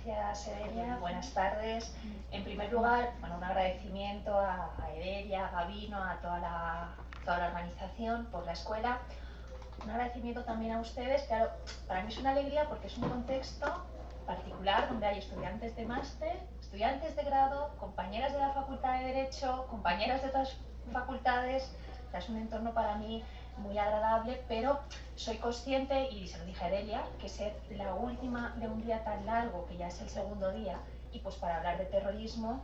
gracias, Edelia. Buenas tardes. En primer lugar, bueno, un agradecimiento a Edelia, a Gabino, a toda la organización por la escuela. Un agradecimiento también a ustedes. Claro, para mí es una alegría porque es un contexto particular donde hay estudiantes de máster, estudiantes de grado, compañeras de la Facultad de Derecho, compañeras de otras facultades. O sea, es un entorno para mí muy agradable, pero soy consciente, y se lo dije a Edelia, que ser la última de un día tan largo, que ya es el segundo día, y pues para hablar de terrorismo,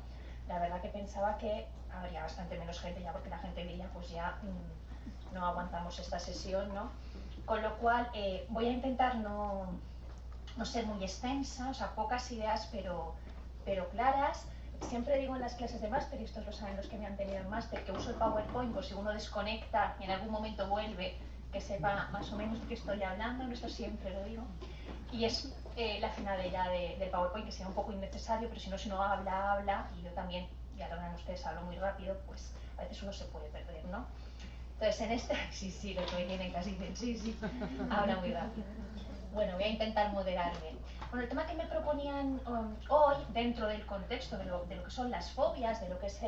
la verdad que pensaba que habría bastante menos gente ya, porque la gente diría, pues ya no aguantamos esta sesión, ¿no? Con lo cual voy a intentar no ser muy extensa, o sea, pocas ideas, pero claras. Siempre digo en las clases de máster, y estos lo saben los que me han tenido en máster, que uso el PowerPoint por si uno desconecta y en algún momento vuelve, que sepa más o menos de qué estoy hablando, esto siempre lo digo. Y es la finalidad del PowerPoint, que sea un poco innecesario, pero si no habla, y yo también, ya lo verán ustedes, hablo muy rápido, pues a veces uno se puede perder, ¿no? Entonces en este, sí, lo que me tienen casi dicen, sí, habla muy rápido. Bueno, voy a intentar moderarme. Bueno, el tema que me proponían hoy, dentro del contexto de lo que son las fobias, de lo que es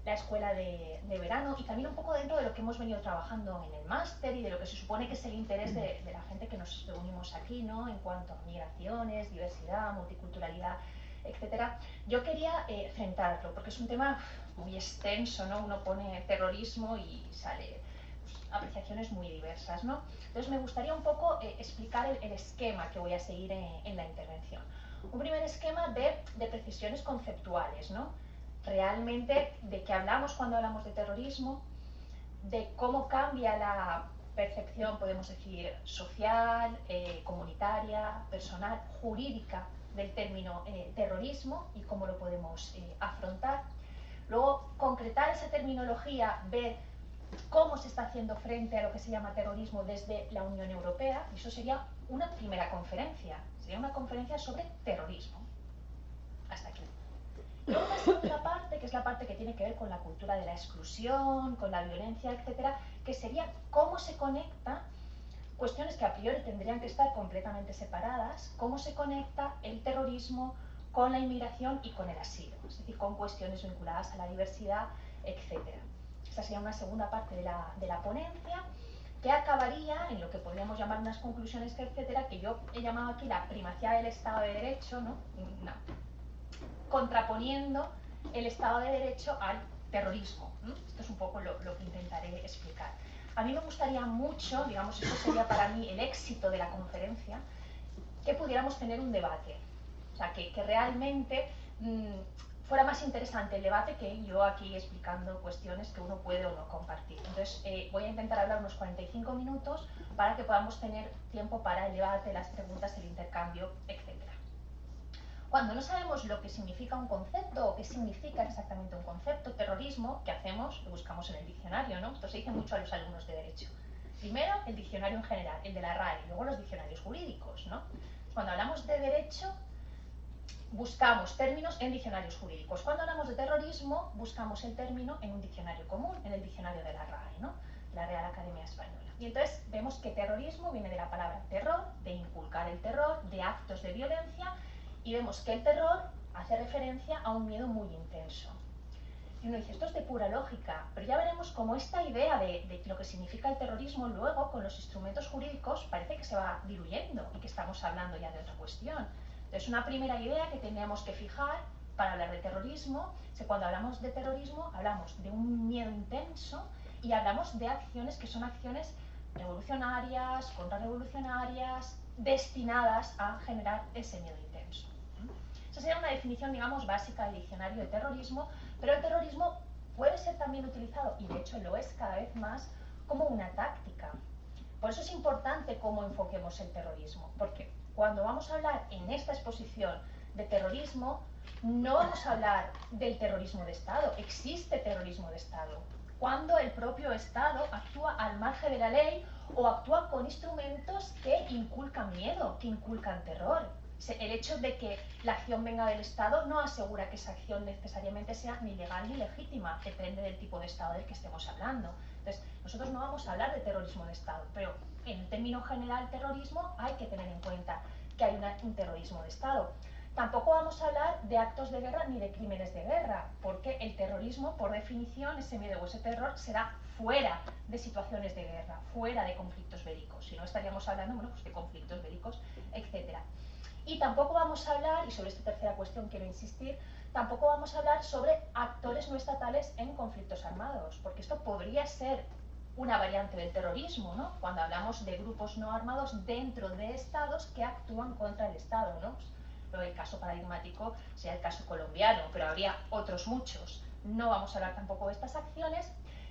la escuela de verano, y también un poco dentro de lo que hemos venido trabajando en el máster y de lo que se supone que es el interés de la gente que nos reunimos aquí, ¿no? En cuanto a migraciones, diversidad, multiculturalidad, etcétera. Yo quería centrarlo, porque es un tema muy extenso, ¿no? Uno pone terrorismo y sale apreciaciones muy diversas, ¿no? Entonces me gustaría un poco explicar el esquema que voy a seguir en la intervención. Un primer esquema de precisiones conceptuales, ¿no? Realmente de qué hablamos cuando hablamos de terrorismo, de cómo cambia la percepción, podemos decir, social, comunitaria, personal, jurídica del término terrorismo y cómo lo podemos afrontar. Luego, concretar esa terminología, ver cómo se está haciendo frente a lo que se llama terrorismo desde la Unión Europea, y eso sería una primera conferencia, sería una conferencia sobre terrorismo. Hasta aquí. Luego una segunda parte, que es la parte que tiene que ver con la cultura de la exclusión, con la violencia, etcétera, que sería cómo se conecta, cuestiones que a priori tendrían que estar completamente separadas, cómo se conecta el terrorismo con la inmigración y con el asilo, es decir, con cuestiones vinculadas a la diversidad, etcétera. Esta sería una segunda parte de la ponencia, que acabaría en lo que podríamos llamar unas conclusiones, etcétera, que yo he llamado aquí la primacía del Estado de Derecho, ¿no? Contraponiendo el Estado de Derecho al terrorismo. Esto es un poco lo que intentaré explicar. A mí me gustaría mucho, digamos, esto sería para mí el éxito de la conferencia, que pudiéramos tener un debate. O sea, que realmente fuera más interesante el debate que yo aquí explicando cuestiones que uno puede o no compartir. Entonces, voy a intentar hablar unos 45 minutos para que podamos tener tiempo para el debate, las preguntas, el intercambio, etc. Cuando no sabemos lo que significa un concepto o qué significa exactamente un concepto, terrorismo, ¿qué hacemos? Lo buscamos en el diccionario, ¿no? Esto se dice mucho a los alumnos de Derecho. Primero, el diccionario en general, el de la RAE, y luego los diccionarios jurídicos, ¿no? Cuando hablamos de derecho, buscamos términos en diccionarios jurídicos. Cuando hablamos de terrorismo, buscamos el término en un diccionario común, en el diccionario de la RAE, ¿no? La Real Academia Española. Y entonces vemos que terrorismo viene de la palabra terror, de inculcar el terror, de actos de violencia, y vemos que el terror hace referencia a un miedo muy intenso. Y uno dice, esto es de pura lógica, pero ya veremos cómo esta idea de lo que significa el terrorismo luego, con los instrumentos jurídicos, parece que se va diluyendo y que estamos hablando ya de otra cuestión. Entonces, una primera idea que tenemos que fijar para hablar de terrorismo es que cuando hablamos de terrorismo hablamos de un miedo intenso y hablamos de acciones que son acciones revolucionarias, contrarrevolucionarias, destinadas a generar ese miedo intenso. Esa sería una definición, digamos, básica del diccionario de terrorismo, pero el terrorismo puede ser también utilizado, y de hecho lo es cada vez más, como una táctica. Por eso es importante cómo enfoquemos el terrorismo, porque cuando vamos a hablar en esta exposición de terrorismo, no vamos a hablar del terrorismo de Estado. Existe terrorismo de Estado. Cuando el propio Estado actúa al margen de la ley o actúa con instrumentos que inculcan miedo, que inculcan terror. El hecho de que la acción venga del Estado no asegura que esa acción necesariamente sea ni legal ni legítima, depende del tipo de Estado del que estemos hablando. Entonces, nosotros no vamos a hablar de terrorismo de Estado, pero en el término general terrorismo hay que tener en cuenta que hay un terrorismo de Estado. Tampoco vamos a hablar de actos de guerra ni de crímenes de guerra, porque el terrorismo, por definición, ese miedo o ese terror será fuera de situaciones de guerra, fuera de conflictos bélicos. Si no, estaríamos hablando, bueno, pues de conflictos bélicos, etc. Y tampoco vamos a hablar, y sobre esta tercera cuestión quiero insistir, tampoco vamos a hablar sobre actores no estatales en conflictos armados, porque esto podría ser una variante del terrorismo, ¿no? Cuando hablamos de grupos no armados dentro de estados que actúan contra el Estado, ¿no? Pero el caso paradigmático sea el caso colombiano, pero habría otros muchos. No vamos a hablar tampoco de estas acciones,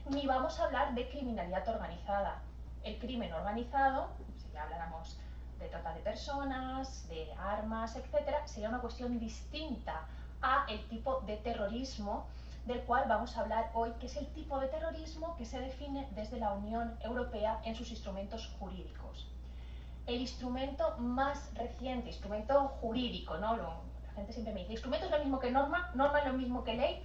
ni vamos a hablar de criminalidad organizada. El crimen organizado, si habláramos de trata de personas, de armas, etcétera, sería una cuestión distinta a el tipo de terrorismo del cual vamos a hablar hoy, que es el tipo de terrorismo que se define desde la Unión Europea en sus instrumentos jurídicos. El instrumento más reciente, instrumento jurídico, ¿no? La gente siempre me dice, ¿instrumento es lo mismo que norma? ¿Norma es lo mismo que ley?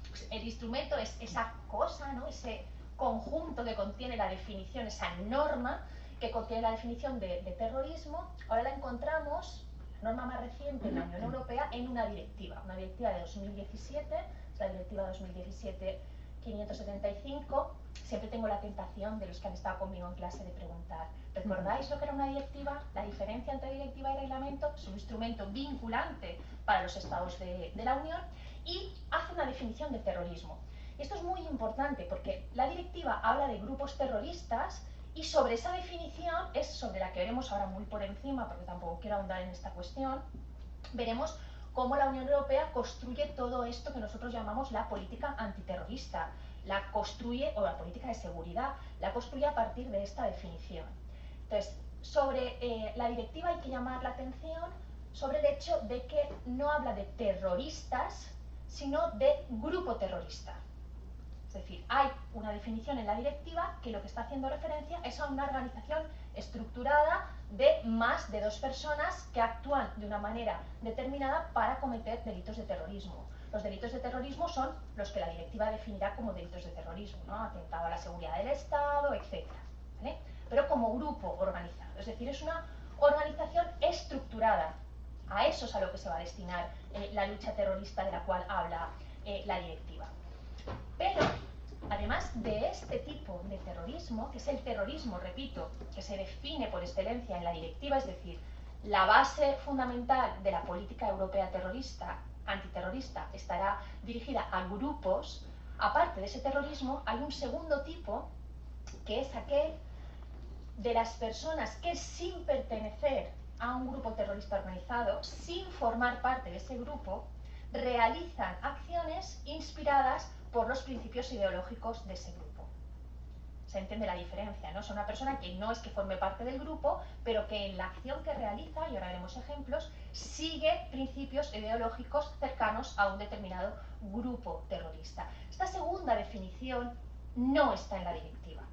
Pues el instrumento es esa cosa, ¿no? Ese conjunto que contiene la definición, esa norma que contiene la definición de terrorismo. Ahora la encontramos, la norma más reciente en la Unión Europea, en una directiva de 2017, es la directiva 2017-575. Siempre tengo la tentación de los que han estado conmigo en clase de preguntar, ¿recordáis lo que era una directiva? La diferencia entre directiva y reglamento es un instrumento vinculante para los estados de la Unión y hace una definición de terrorismo. Y esto es muy importante porque la directiva habla de grupos terroristas y sobre esa definición es sobre la que veremos ahora muy por encima, porque tampoco quiero ahondar en esta cuestión. Veremos cómo la Unión Europea construye todo esto que nosotros llamamos la política antiterrorista. La construye, o la política de seguridad, la construye a partir de esta definición. Entonces, sobre la directiva hay que llamar la atención sobre el hecho de que no habla de terroristas, sino de grupo terrorista. Es decir, hay una definición en la directiva que lo que está haciendo referencia es a una organización estructurada de más de 2 personas que actúan de una manera determinada para cometer delitos de terrorismo. Los delitos de terrorismo son los que la directiva definirá como delitos de terrorismo, ¿no? Atentado a la seguridad del Estado, etc. ¿Vale? Pero como grupo organizado, es decir, es una organización estructurada. A eso es a lo que se va a destinar la lucha terrorista de la cual habla la directiva. Pero, además de este tipo de terrorismo, que es el terrorismo, repito, que se define por excelencia en la directiva, es decir, la base fundamental de la política europea terrorista, antiterrorista, estará dirigida a grupos. Aparte de ese terrorismo, hay un segundo tipo, que es aquel de las personas que, sin pertenecer a un grupo terrorista organizado, sin formar parte de ese grupo, realizan acciones inspiradas por los principios ideológicos de ese grupo. Se entiende la diferencia, ¿no? Es una persona que no es que forme parte del grupo, pero que en la acción que realiza, y ahora veremos ejemplos, sigue principios ideológicos cercanos a un determinado grupo terrorista. Esta segunda definición no está en la directiva.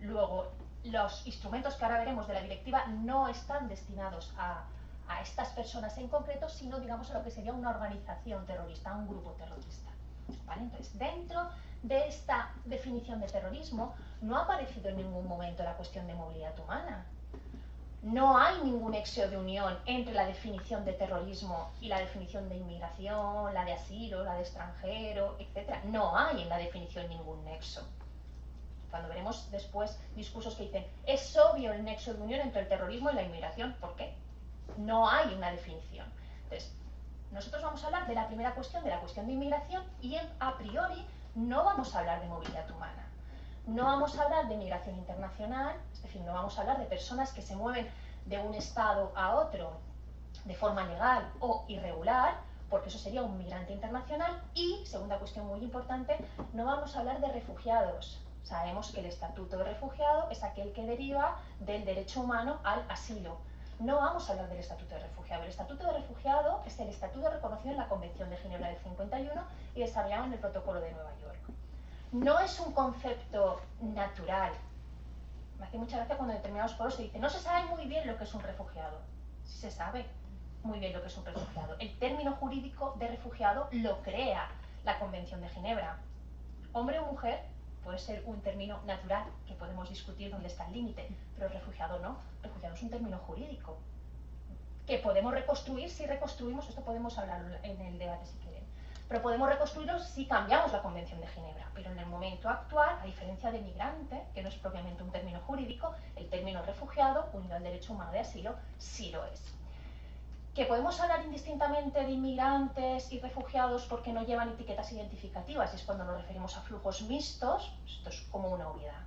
Luego, los instrumentos que ahora veremos de la directiva no están destinados a estas personas en concreto, sino, digamos, a lo que sería una organización terrorista, un grupo terrorista. ¿Vale? Entonces, dentro de esta definición de terrorismo no ha aparecido en ningún momento la cuestión de movilidad humana. No hay ningún nexo de unión entre la definición de terrorismo y la definición de inmigración, la de asilo, la de extranjero, etc. No hay en la definición ningún nexo. Cuando veremos después discursos que dicen es obvio el nexo de unión entre el terrorismo y la inmigración, ¿por qué? No hay una definición. Entonces, nosotros vamos a hablar de la primera cuestión, de la cuestión de inmigración, y a priori no vamos a hablar de movilidad humana. No vamos a hablar de migración internacional, es decir, no vamos a hablar de personas que se mueven de un estado a otro de forma legal o irregular, porque eso sería un migrante internacional. Y, segunda cuestión muy importante, no vamos a hablar de refugiados. Sabemos que el estatuto de refugiado es aquel que deriva del derecho humano al asilo. No vamos a hablar del estatuto de refugiado. El estatuto de refugiado es el estatuto reconocido en la Convención de Ginebra del 51 y desarrollado en el Protocolo de Nueva York. No es un concepto natural. Me hace mucha gracia cuando en determinados foros se dice no se sabe muy bien lo que es un refugiado. Sí se sabe muy bien lo que es un refugiado. El término jurídico de refugiado lo crea la Convención de Ginebra. Hombre o mujer puede ser un término natural que podemos discutir dónde está el límite, pero refugiado no. Refugiado es un término jurídico. que podemos reconstruir si reconstruimos, esto podemos hablarlo en el debate si quieren, pero podemos reconstruirlo si cambiamos la Convención de Ginebra. Pero en el momento actual, a diferencia de migrante, que no es propiamente un término jurídico, el término refugiado, unido al derecho humano de asilo, sí lo es. Que podemos hablar indistintamente de inmigrantes y refugiados porque no llevan etiquetas identificativas, y es cuando nos referimos a flujos mixtos, esto es como una obviedad.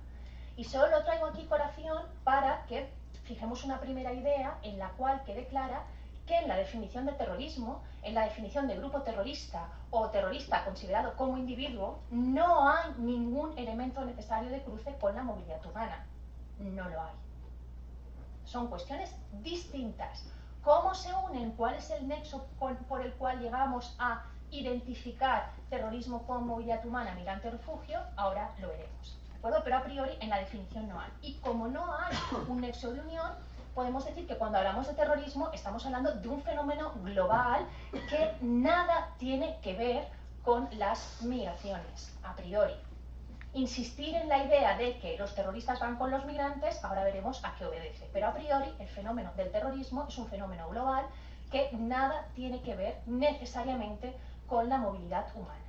Y solo lo traigo aquí colación para que fijemos una primera idea en la cual quede clara que en la definición de terrorismo, en la definición de grupo terrorista o terrorista considerado como individuo, no hay ningún elemento necesario de cruce con la movilidad humana. No lo hay. Son cuestiones distintas. ¿Cómo se unen? ¿Cuál es el nexo por el cual llegamos a identificar terrorismo con movilidad humana, migrante o refugio? Ahora lo veremos. ¿De acuerdo? Pero a priori en la definición no hay. Y como no hay un nexo de unión, podemos decir que cuando hablamos de terrorismo estamos hablando de un fenómeno global que nada tiene que ver con las migraciones, a priori. Insistir en la idea de que los terroristas van con los migrantes, ahora veremos a qué obedece. Pero a priori el fenómeno del terrorismo es un fenómeno global que nada tiene que ver necesariamente con la movilidad humana.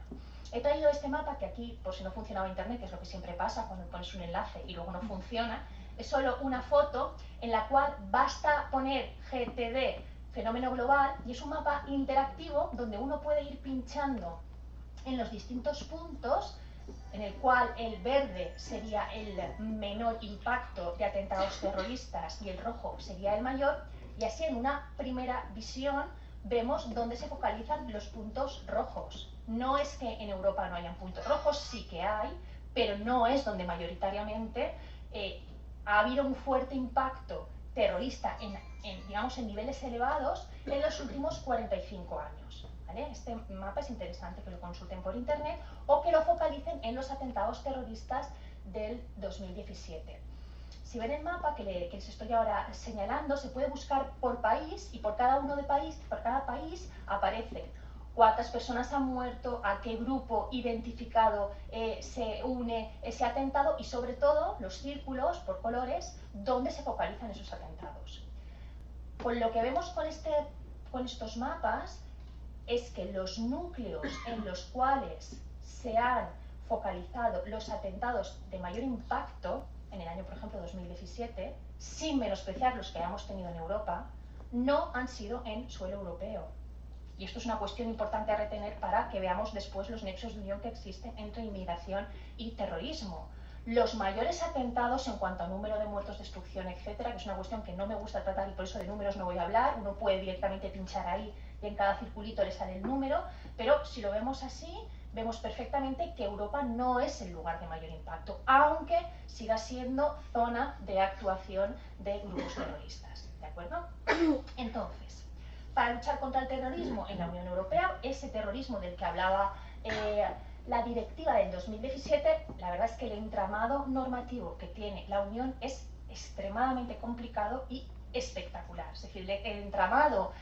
He traído este mapa que aquí, por si no funcionaba internet, que es lo que siempre pasa cuando pones un enlace y luego no funciona, es solo una foto en la cual basta poner GTD, fenómeno global, y es un mapa interactivo donde uno puede ir pinchando en los distintos puntos, en el cual el verde sería el menor impacto de atentados terroristas y el rojo sería el mayor, y así en una primera visión vemos dónde se focalizan los puntos rojos. No es que en Europa no hayan puntos rojos, sí que hay, pero no es donde mayoritariamente ha habido un fuerte impacto terrorista digamos, en niveles elevados en los últimos 45 años. ¿Vale? Este mapa es interesante que lo consulten por internet o que lo focalicen en los atentados terroristas del 2017. Si ven el mapa que les estoy ahora señalando, se puede buscar por país y por cada país aparece cuántas personas han muerto, a qué grupo identificado se une ese atentado y sobre todo los círculos por colores donde se focalizan esos atentados. Con lo que vemos con estos mapas es que los núcleos en los cuales se han focalizado los atentados de mayor impacto, en el año, por ejemplo, 2017, sin menospreciar los que hayamos tenido en Europa, no han sido en suelo europeo. Y esto es una cuestión importante a retener para que veamos después los nexos de unión que existen entre inmigración y terrorismo. Los mayores atentados en cuanto a número de muertos, destrucción, etcétera, que es una cuestión que no me gusta tratar y por eso de números no voy a hablar, uno puede directamente pinchar ahí y en cada circulito le sale el número, pero si lo vemos así, vemos perfectamente que Europa no es el lugar de mayor impacto, aunque siga siendo zona de actuación de grupos terroristas. ¿De acuerdo? Entonces, para luchar contra el terrorismo en la Unión Europea, ese terrorismo del que hablaba la directiva del 2017, la verdad es que el entramado normativo que tiene la Unión es extremadamente complicado y espectacular. Es decir, el entramado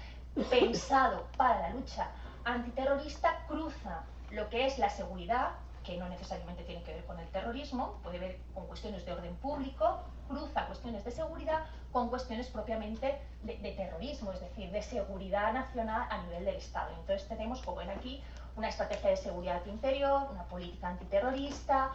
pensado para la lucha antiterrorista cruza lo que es la seguridad, que no necesariamente tiene que ver con el terrorismo, puede ver con cuestiones de orden público, cruza cuestiones de seguridad con cuestiones propiamente de terrorismo, es decir, de seguridad nacional a nivel del Estado. Entonces tenemos, como ven aquí, una estrategia de seguridad interior, una política antiterrorista,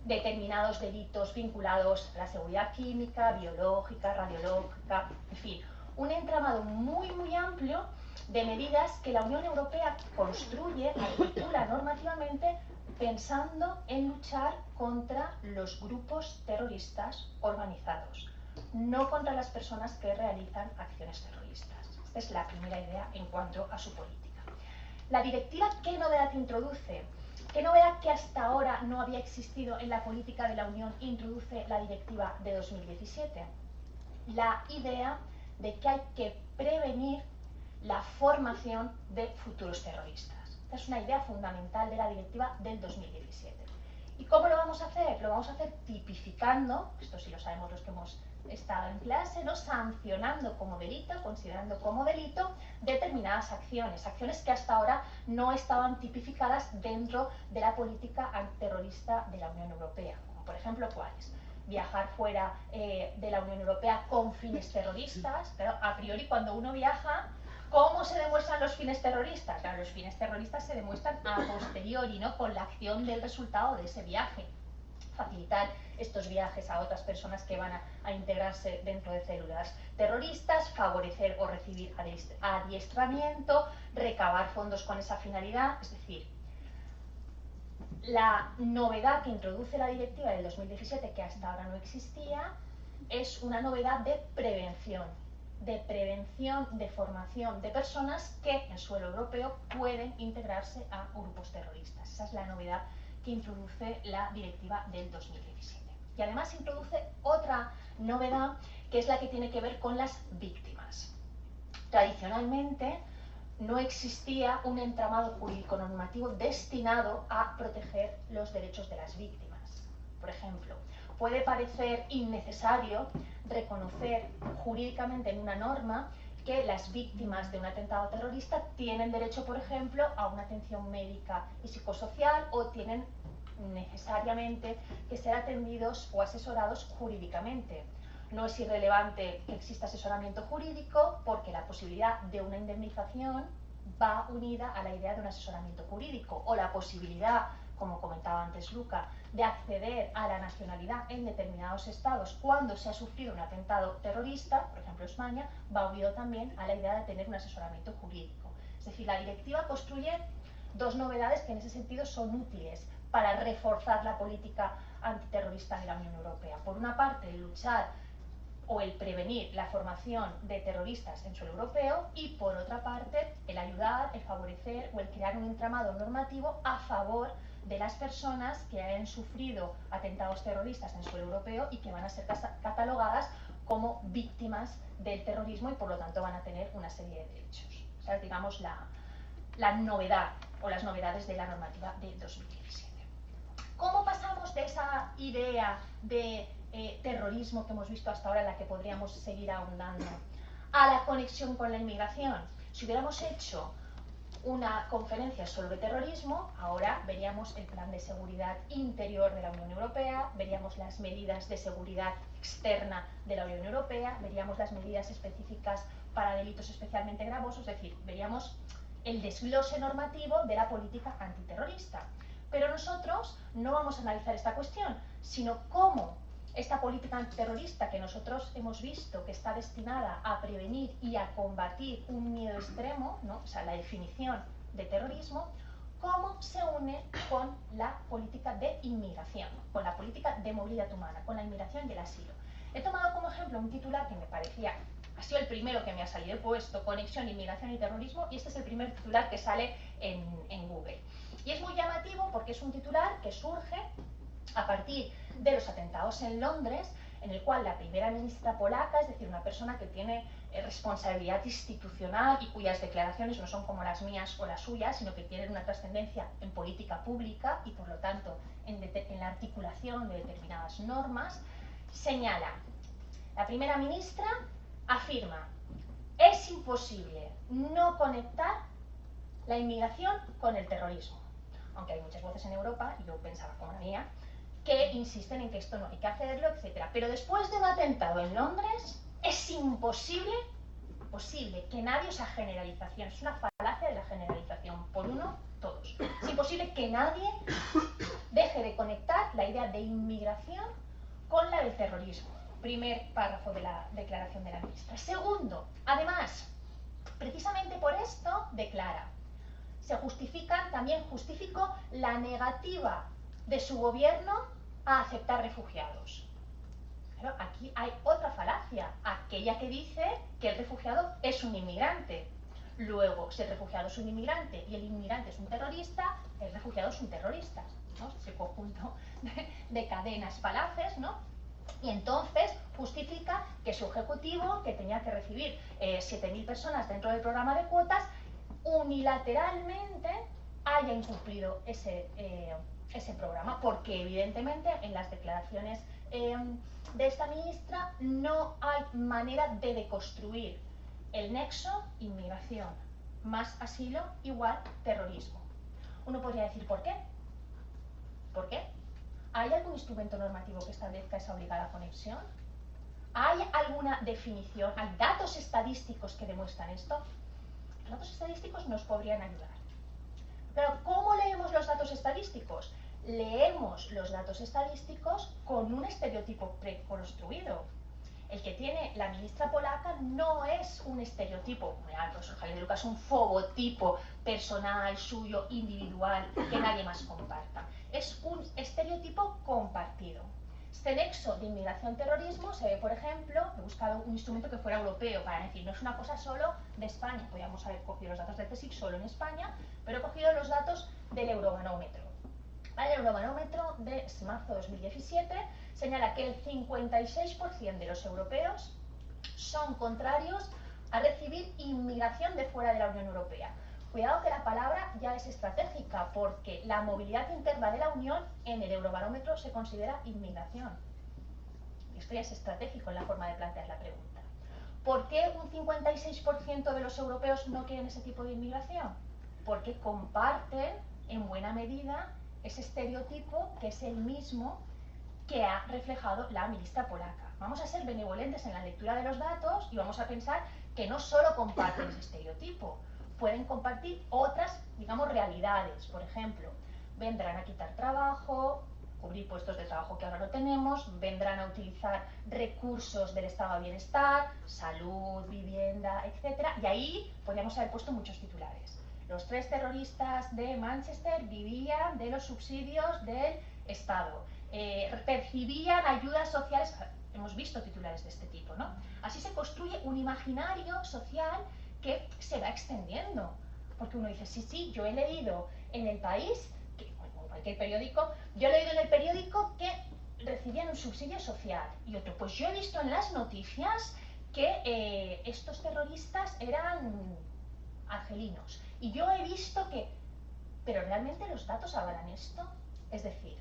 determinados delitos vinculados a la seguridad química, biológica, radiológica, en fin, un entramado muy, muy amplio de medidas que la Unión Europea construye, articula normativamente, pensando en luchar contra los grupos terroristas organizados, no contra las personas que realizan acciones terroristas. Esta es la primera idea en cuanto a su política. La directiva, ¿qué novedad introduce? ¿Qué novedad que hasta ahora no había existido en la política de la Unión introduce la directiva de 2017? La idea de que hay que prevenir la formación de futuros terroristas. Esta es una idea fundamental de la directiva del 2017. ¿Y cómo lo vamos a hacer? Lo vamos a hacer tipificando, esto sí lo sabemos los que hemos estado en clase, ¿no? Sancionando como delito, considerando como delito determinadas acciones, acciones que hasta ahora no estaban tipificadas dentro de la política antiterrorista de la Unión Europea, como por ejemplo, ¿cuáles? viajar fuera de la Unión Europea con fines terroristas. Pero a priori, cuando uno viaja, ¿cómo se demuestran los fines terroristas? Claro, los fines terroristas se demuestran a posteriori, ¿no? Con la acción del resultado de ese viaje. Facilitar estos viajes a otras personas que van a integrarse dentro de células terroristas, favorecer o recibir adiestramiento, recabar fondos con esa finalidad. Es decir, la novedad que introduce la directiva del 2017, que hasta ahora no existía, es una novedad de prevención de formación de personas que en suelo europeo pueden integrarse a grupos terroristas. Esa es la novedad que introduce la directiva del 2017. Y además introduce otra novedad, que es la que tiene que ver con las víctimas. Tradicionalmente no existía un entramado jurídico normativo destinado a proteger los derechos de las víctimas. Por ejemplo, puede parecer innecesario reconocer jurídicamente en una norma que las víctimas de un atentado terrorista tienen derecho, por ejemplo, a una atención médica y psicosocial, o tienen necesariamente que ser atendidos o asesorados jurídicamente. No es irrelevante que exista asesoramiento jurídico, porque la posibilidad de una indemnización va unida a la idea de un asesoramiento jurídico, o la posibilidad, como comentaba antes Luca, de acceder a la nacionalidad en determinados estados cuando se ha sufrido un atentado terrorista, por ejemplo España, va unido también a la idea de tener un asesoramiento jurídico. Es decir, la directiva construye dos novedades que en ese sentido son útiles para reforzar la política antiterrorista de la Unión Europea. Por una parte, el luchar o el prevenir la formación de terroristas en suelo europeo, y por otra parte el ayudar, el favorecer o el crear un entramado normativo a favor de las personas que hayan sufrido atentados terroristas en suelo europeo y que van a ser catalogadas como víctimas del terrorismo y por lo tanto van a tener una serie de derechos. O sea, digamos la novedad o las novedades de la normativa del 2017. ¿Cómo pasamos de esa idea de terrorismo que hemos visto hasta ahora, en la que podríamos seguir ahondando, a la conexión con la inmigración? Si hubiéramos hecho una conferencia sobre terrorismo, ahora veríamos el plan de seguridad interior de la Unión Europea, veríamos las medidas de seguridad externa de la Unión Europea, veríamos las medidas específicas para delitos especialmente gravosos, es decir, veríamos el desglose normativo de la política antiterrorista. Pero nosotros no vamos a analizar esta cuestión, sino cómo esta política antiterrorista que nosotros hemos visto que está destinada a prevenir y a combatir un miedo extremo, ¿no? O sea, la definición de terrorismo, cómo se une con la política de inmigración, con la política de movilidad humana, con la inmigración y el asilo. He tomado como ejemplo un titular que me parecía, ha sido el primero que me ha salido, he puesto conexión, inmigración y terrorismo, y este es el primer titular que sale en Google. Y es muy llamativo porque es un titular que surge a partir de los atentados en Londres, en el cual la primera ministra polaca, es decir, una persona que tiene responsabilidad institucional y cuyas declaraciones no son como las mías o las suyas, sino que tienen una trascendencia en política pública y por lo tanto en la articulación de determinadas normas, señala, la primera ministra afirma, es imposible no conectar la inmigración con el terrorismo. Aunque hay muchas voces en Europa, y yo pensaba como la mía, que insisten en que esto no hay que hacerlo, etc. Pero después de un atentado en Londres, es imposible que nadie, o sea, generalización, es una falacia de la generalización, por uno, todos. Es imposible que nadie deje de conectar la idea de inmigración con la del terrorismo. Primer párrafo de la declaración de la ministra. Segundo, además, precisamente por esto declara, se justifican, también justificó la negativa de su gobierno a aceptar refugiados. Pero aquí hay otra falacia, aquella que dice que el refugiado es un inmigrante. Luego, si el refugiado es un inmigrante y el inmigrante es un terrorista, el refugiado es un terrorista, ¿no? Ese conjunto de cadenas falaces, ¿no? Y entonces justifica que su ejecutivo, que tenía que recibir 7.000 personas dentro del programa de cuotas, unilateralmente haya incumplido ese programa, porque evidentemente en las declaraciones de esta ministra no hay manera de deconstruir el nexo inmigración más asilo igual terrorismo. Uno podría decir, ¿por qué? ¿Por qué? ¿Hay algún instrumento normativo que establezca esa obligada conexión? ¿Hay alguna definición? ¿Hay datos estadísticos que demuestran esto? Los datos estadísticos nos podrían ayudar. Pero ¿cómo leemos los datos estadísticos? Leemos los datos estadísticos con un estereotipo preconstruido. El que tiene la ministra polaca no es un estereotipo, el profesor Javier de Lucas, un fogotipo personal, suyo, individual, que nadie más comparta. Es un estereotipo compartido. Este nexo de inmigración-terrorismo se ve, por ejemplo, he buscado un instrumento que fuera europeo, para decir, no es una cosa solo de España, podríamos haber cogido los datos del CSIC solo en España, pero he cogido los datos del Eurobarómetro. El Eurobarómetro de marzo de 2017 señala que el 56% de los europeos son contrarios a recibir inmigración de fuera de la Unión Europea. Cuidado que la palabra ya es estratégica, porque la movilidad interna de la Unión en el Eurobarómetro se considera inmigración. Esto ya es estratégico en la forma de plantear la pregunta. ¿Por qué un 56% de los europeos no quieren ese tipo de inmigración? Porque comparten en buena medida ese estereotipo que es el mismo que ha reflejado la ministra polaca. Vamos a ser benevolentes en la lectura de los datos y vamos a pensar que no solo comparten ese estereotipo, pueden compartir otras, digamos, realidades. Por ejemplo, vendrán a quitar trabajo, cubrir puestos de trabajo que ahora no tenemos, vendrán a utilizar recursos del estado de bienestar, salud, vivienda, etc. Y ahí podríamos haber puesto muchos titulares. Los 3 terroristas de Manchester vivían de los subsidios del Estado, percibían ayudas sociales. Hemos visto titulares de este tipo, ¿no? Así se construye un imaginario social que se va extendiendo. Porque uno dice, sí, yo he leído en El País, o en cualquier periódico, yo he leído en el periódico que recibían un subsidio social. Y otro, pues yo he visto en las noticias que estos terroristas eran argelinos. Y yo he visto que... ¿Pero realmente los datos avalan esto? Es decir,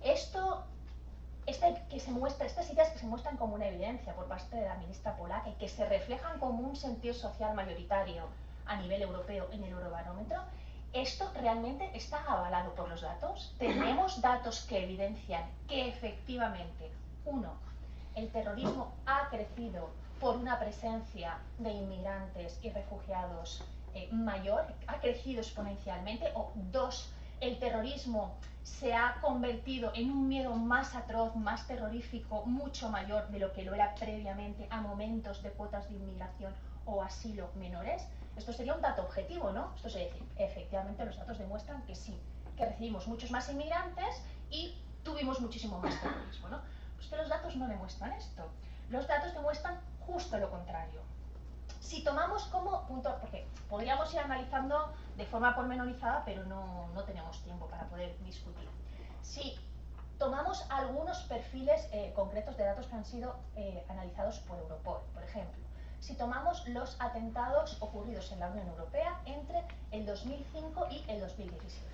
estas ideas que se muestran como una evidencia por parte de la ministra polaca y que se reflejan como un sentido social mayoritario a nivel europeo en el Eurobarómetro, ¿esto realmente está avalado por los datos? ¿Tenemos datos que evidencian que efectivamente, uno, el terrorismo ha crecido por una presencia de inmigrantes y refugiados mayor, ha crecido exponencialmente, o dos, el terrorismo se ha convertido en un miedo más atroz, más terrorífico, mucho mayor de lo que lo era previamente a momentos de cuotas de inmigración o asilo menores? Esto sería un dato objetivo, ¿no? Esto se dice, efectivamente los datos demuestran que sí, que recibimos muchos más inmigrantes y tuvimos muchísimo más terrorismo, ¿no? Pues que los datos no demuestran esto. Los datos demuestran justo lo contrario. Si tomamos como punto, porque podríamos ir analizando de forma pormenorizada, pero no tenemos tiempo para poder discutir. Si tomamos algunos perfiles concretos de datos que han sido analizados por Europol, por ejemplo, si tomamos los atentados ocurridos en la Unión Europea entre el 2005 y el 2017.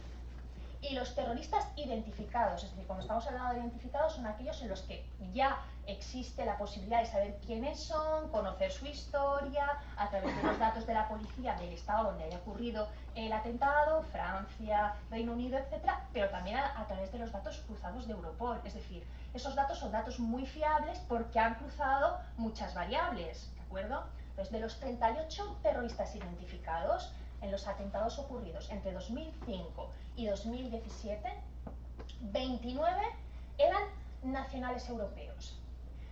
Y los terroristas identificados, es decir, cuando estamos hablando de identificados, son aquellos en los que ya existe la posibilidad de saber quiénes son, conocer su historia, a través de los datos de la policía del estado donde haya ocurrido el atentado, Francia, Reino Unido, etc., pero también a través de los datos cruzados de Europol. Es decir, esos datos son datos muy fiables porque han cruzado muchas variables, ¿de acuerdo? Entonces, de los 38 terroristas identificados en los atentados ocurridos entre 2005 y 2017, 29 eran nacionales europeos.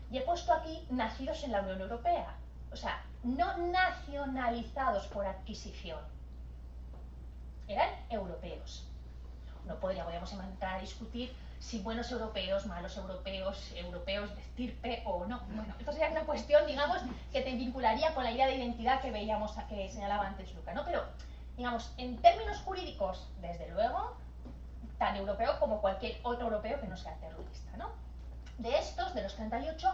Y he puesto aquí nacidos en la Unión Europea, o sea, no nacionalizados por adquisición, eran europeos. No podríamos entrar a discutir si buenos europeos, malos europeos, europeos de estirpe o no. Bueno, esto sería una cuestión, digamos, que te vincularía con la idea de identidad que veíamos, que señalaba antes Luca, ¿no? Pero, digamos, en términos jurídicos, desde luego, tan europeo como cualquier otro europeo que no sea terrorista, ¿no? De estos, de los 38,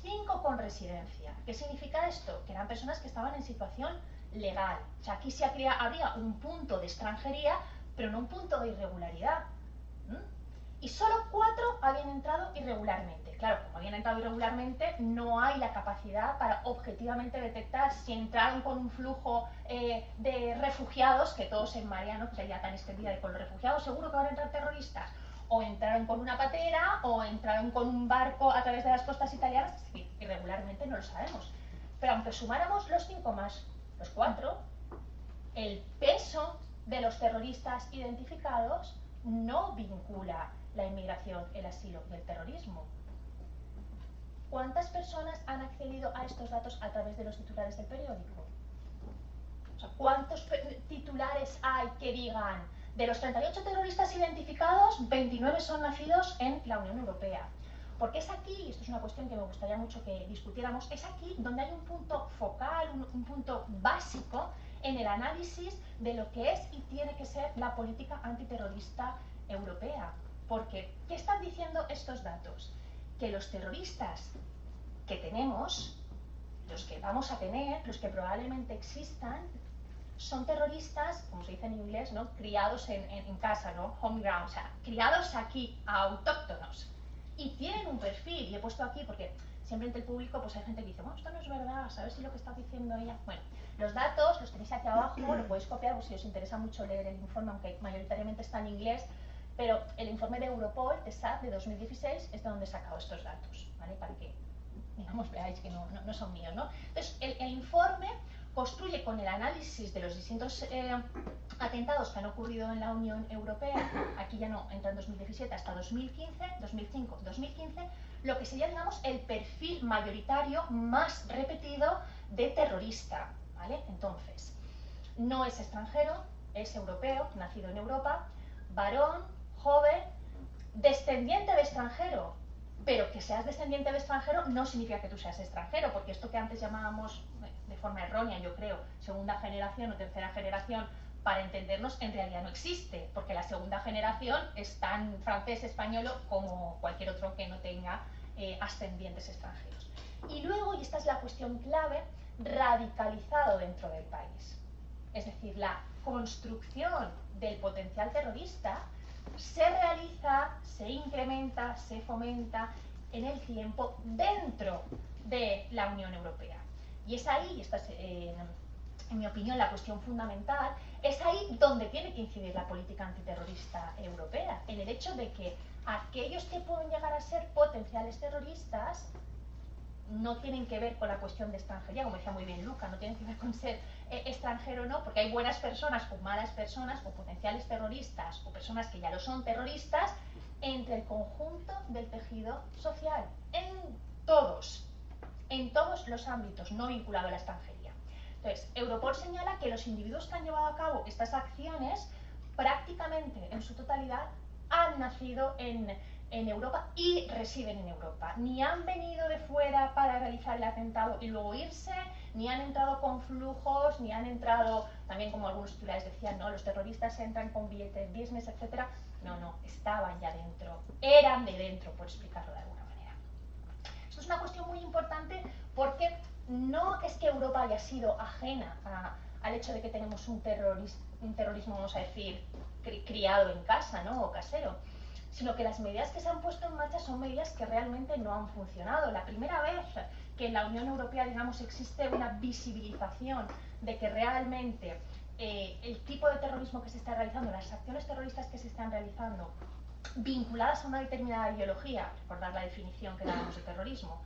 5 con residencia. ¿Qué significa esto? Que eran personas que estaban en situación legal. O sea, aquí sí habría un punto de extranjería, pero no un punto de irregularidad. Y solo 4 habían entrado irregularmente. Claro, como habían entrado irregularmente, no hay la capacidad para objetivamente detectar si entraron con un flujo de refugiados, que todos en María, ¿no? Que sería tan extendida de con los refugiados, seguro que van a entrar terroristas. o entraron con una patera o entraron con un barco a través de las costas italianas, es decir, irregularmente no lo sabemos. Pero aunque sumáramos los 5 más los 4, el peso de los terroristas identificados no vincula la inmigración, el asilo y el terrorismo. ¿Cuántas personas han accedido a estos datos a través de los titulares del periódico? O sea, ¿cuántos titulares hay que digan de los 38 terroristas identificados, 29 son nacidos en la Unión Europea? Porque es aquí, y esto es una cuestión que me gustaría mucho que discutiéramos, es aquí donde hay un punto focal, un punto básico en el análisis de lo que es y tiene que ser la política antiterrorista europea. Porque, ¿qué están diciendo estos datos? Que los terroristas que tenemos, los que vamos a tener, los que probablemente existan, son terroristas, como se dice en inglés, ¿no? Criados en casa, ¿no? Home ground, o sea, criados aquí, autóctonos. Y tienen un perfil, y he puesto aquí porque siempre entre el público pues hay gente que dice, bueno, esto no es verdad, ¿sabes si lo que está diciendo ella? Bueno, los datos los tenéis aquí abajo, lo podéis copiar pues, si os interesa mucho leer el informe, aunque mayoritariamente está en inglés, pero el informe de Europol, de SAT, de 2016, es de donde he sacado estos datos, ¿vale? Para que, digamos, veáis que no son míos, ¿no? Entonces, el informe construye con el análisis de los distintos atentados que han ocurrido en la Unión Europea, aquí ya no entra en 2017, hasta 2015, 2005, 2015, lo que sería, digamos, el perfil mayoritario más repetido de terrorista, ¿vale? Entonces, no es extranjero, es europeo, nacido en Europa, varón, joven, descendiente de extranjero, pero que seas descendiente de extranjero no significa que tú seas extranjero, porque esto que antes llamábamos, de forma errónea yo creo, segunda generación o tercera generación, para entendernos, en realidad no existe, porque la segunda generación es tan francés, español como cualquier otro que no tenga ascendientes extranjeros. Y luego, y esta es la cuestión clave, radicalizado dentro del país. Es decir, la construcción del potencial terrorista se realiza, se incrementa, se fomenta en el tiempo dentro de la Unión Europea. Y es ahí, y esta es, en mi opinión, la cuestión fundamental, es ahí donde tiene que incidir la política antiterrorista europea, en el hecho de que aquellos que pueden llegar a ser potenciales terroristas no tienen que ver con la cuestión de extranjería, como decía muy bien Luca, no tienen que ver con ser extranjero o no, porque hay buenas personas o malas personas, o potenciales terroristas, o personas que ya lo son terroristas, entre el conjunto del tejido social, en todos los ámbitos, no vinculado a la extranjería. Entonces, Europol señala que los individuos que han llevado a cabo estas acciones, prácticamente en su totalidad, han nacido en Europa y residen en Europa. Ni han venido de fuera para realizar el atentado y luego irse, ni han entrado con flujos, ni han entrado, también como algunos titulares decían, ¿no? Los terroristas entran con billetes business, etc. No, estaban ya dentro, eran de dentro, por explicarlo de alguna manera. Esto es una cuestión muy importante porque no es que Europa haya sido ajena al hecho de que tenemos un terrorismo, vamos a decir, criado en casa, ¿no? O casero, sino que las medidas que se han puesto en marcha son medidas que realmente no han funcionado. La primera vez que en la Unión Europea, digamos, existe una visibilización de que realmente el tipo de terrorismo que se está realizando, las acciones terroristas que se están realizando, vinculadas a una determinada ideología, recordar la definición que dábamos de terrorismo,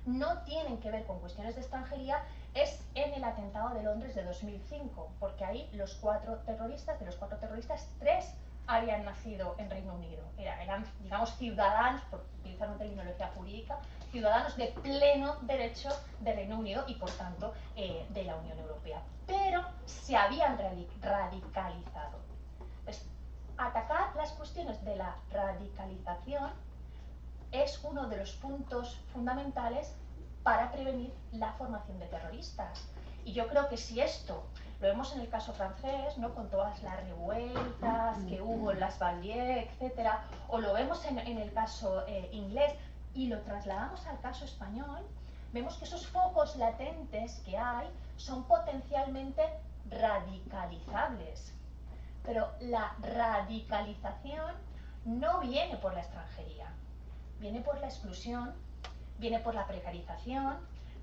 no tienen que ver con cuestiones de extranjería, es en el atentado de Londres de 2005, porque ahí de los 4 terroristas, 3 habían nacido en Reino Unido. Eran, digamos, ciudadanos, por utilizar una terminología jurídica, ciudadanos de pleno derecho de Reino Unido y, por tanto, de la Unión Europea. Pero se habían radicalizado. Pues, atacar las cuestiones de la radicalización es uno de los puntos fundamentales para prevenir la formación de terroristas. Y yo creo que si esto lo vemos en el caso francés, ¿no? Con todas las revueltas que hubo en las Banlieues, etcétera, o lo vemos en el caso inglés y lo trasladamos al caso español, vemos que esos focos latentes que hay son potencialmente radicalizables. Pero la radicalización no viene por la extranjería, viene por la exclusión, viene por la precarización,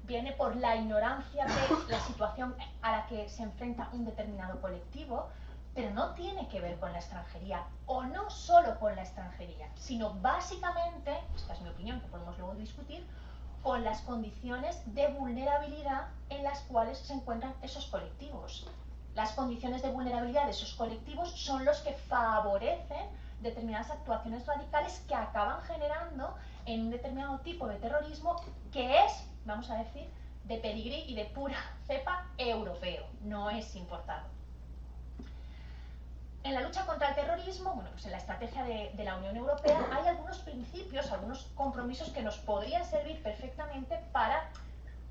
viene por la ignorancia de la situación a la que se enfrenta un determinado colectivo, pero no tiene que ver con la extranjería, o no solo con la extranjería, sino básicamente, esta es mi opinión que podemos luego discutir, con las condiciones de vulnerabilidad en las cuales se encuentran esos colectivos. Las condiciones de vulnerabilidad de esos colectivos son los que favorecen determinadas actuaciones radicales que acaban generando en un determinado tipo de terrorismo que es, vamos a decir, de pedigrí y de pura cepa europeo, no es importado. En la lucha contra el terrorismo, bueno, pues en la estrategia de la Unión Europea hay algunos principios, algunos compromisos que nos podrían servir perfectamente para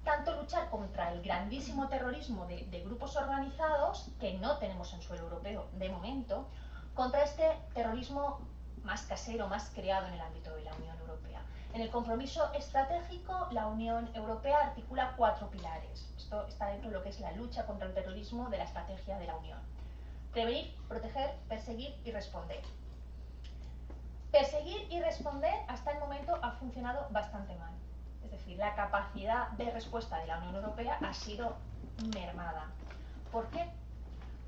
tanto luchar contra el grandísimo terrorismo de grupos organizados, que no tenemos en suelo europeo de momento, contra este terrorismo más casero, más creado en el ámbito de la Unión Europea. En el compromiso estratégico, la Unión Europea articula 4 pilares. Esto está dentro de lo que es la lucha contra el terrorismo de la estrategia de la Unión. Prevenir, proteger, perseguir y responder. Perseguir y responder hasta el momento ha funcionado bastante mal. Es decir, la capacidad de respuesta de la Unión Europea ha sido mermada. ¿Por qué?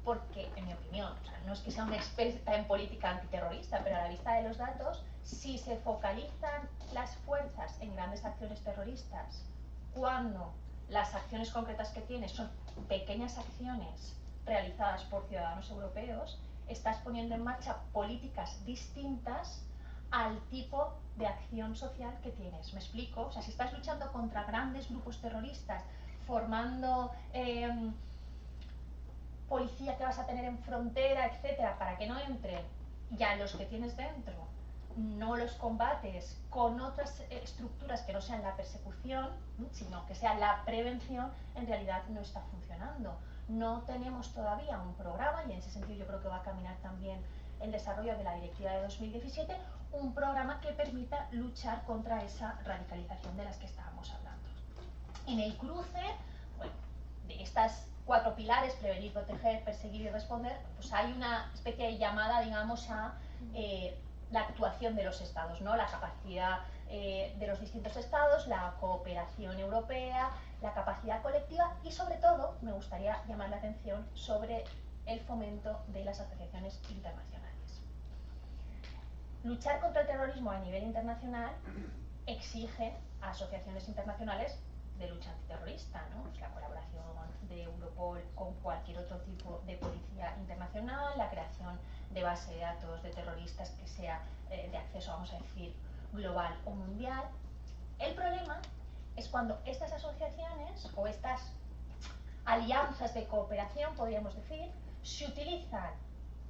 Porque, en mi opinión, o sea, no es que sea una experta en política antiterrorista, pero a la vista de los datos, si se focalizan las fuerzas en grandes acciones terroristas, cuando las acciones concretas que tienes son pequeñas acciones realizadas por ciudadanos europeos, estás poniendo en marcha políticas distintas al tipo de acción social que tienes. ¿Me explico? O sea, si estás luchando contra grandes grupos terroristas, formando policía que vas a tener en frontera, etcétera, para que no entren, ya los que tienes dentro no los combates con otras estructuras que no sean la persecución, sino que sea la prevención, en realidad no está funcionando. No tenemos todavía un programa, y en ese sentido yo creo que va a caminar también el desarrollo de la Directiva de 2017, un programa que permita luchar contra esa radicalización de las que estábamos hablando. En el cruce, bueno, de estas 4 pilares, prevenir, proteger, perseguir y responder, pues hay una especie de llamada, digamos, a la actuación de los estados, ¿no? La capacidad de los distintos estados, la cooperación europea, la capacidad colectiva y, sobre todo, me gustaría llamar la atención sobre el fomento de las asociaciones internacionales. Luchar contra el terrorismo a nivel internacional exige a asociaciones internacionales de lucha antiterrorista, ¿no? Pues la colaboración de Europol con cualquier otro tipo de policía internacional, la creación de base de datos de terroristas que sea de acceso, vamos a decir, global o mundial. El problema es cuando estas asociaciones o estas alianzas de cooperación, podríamos decir, se utilizan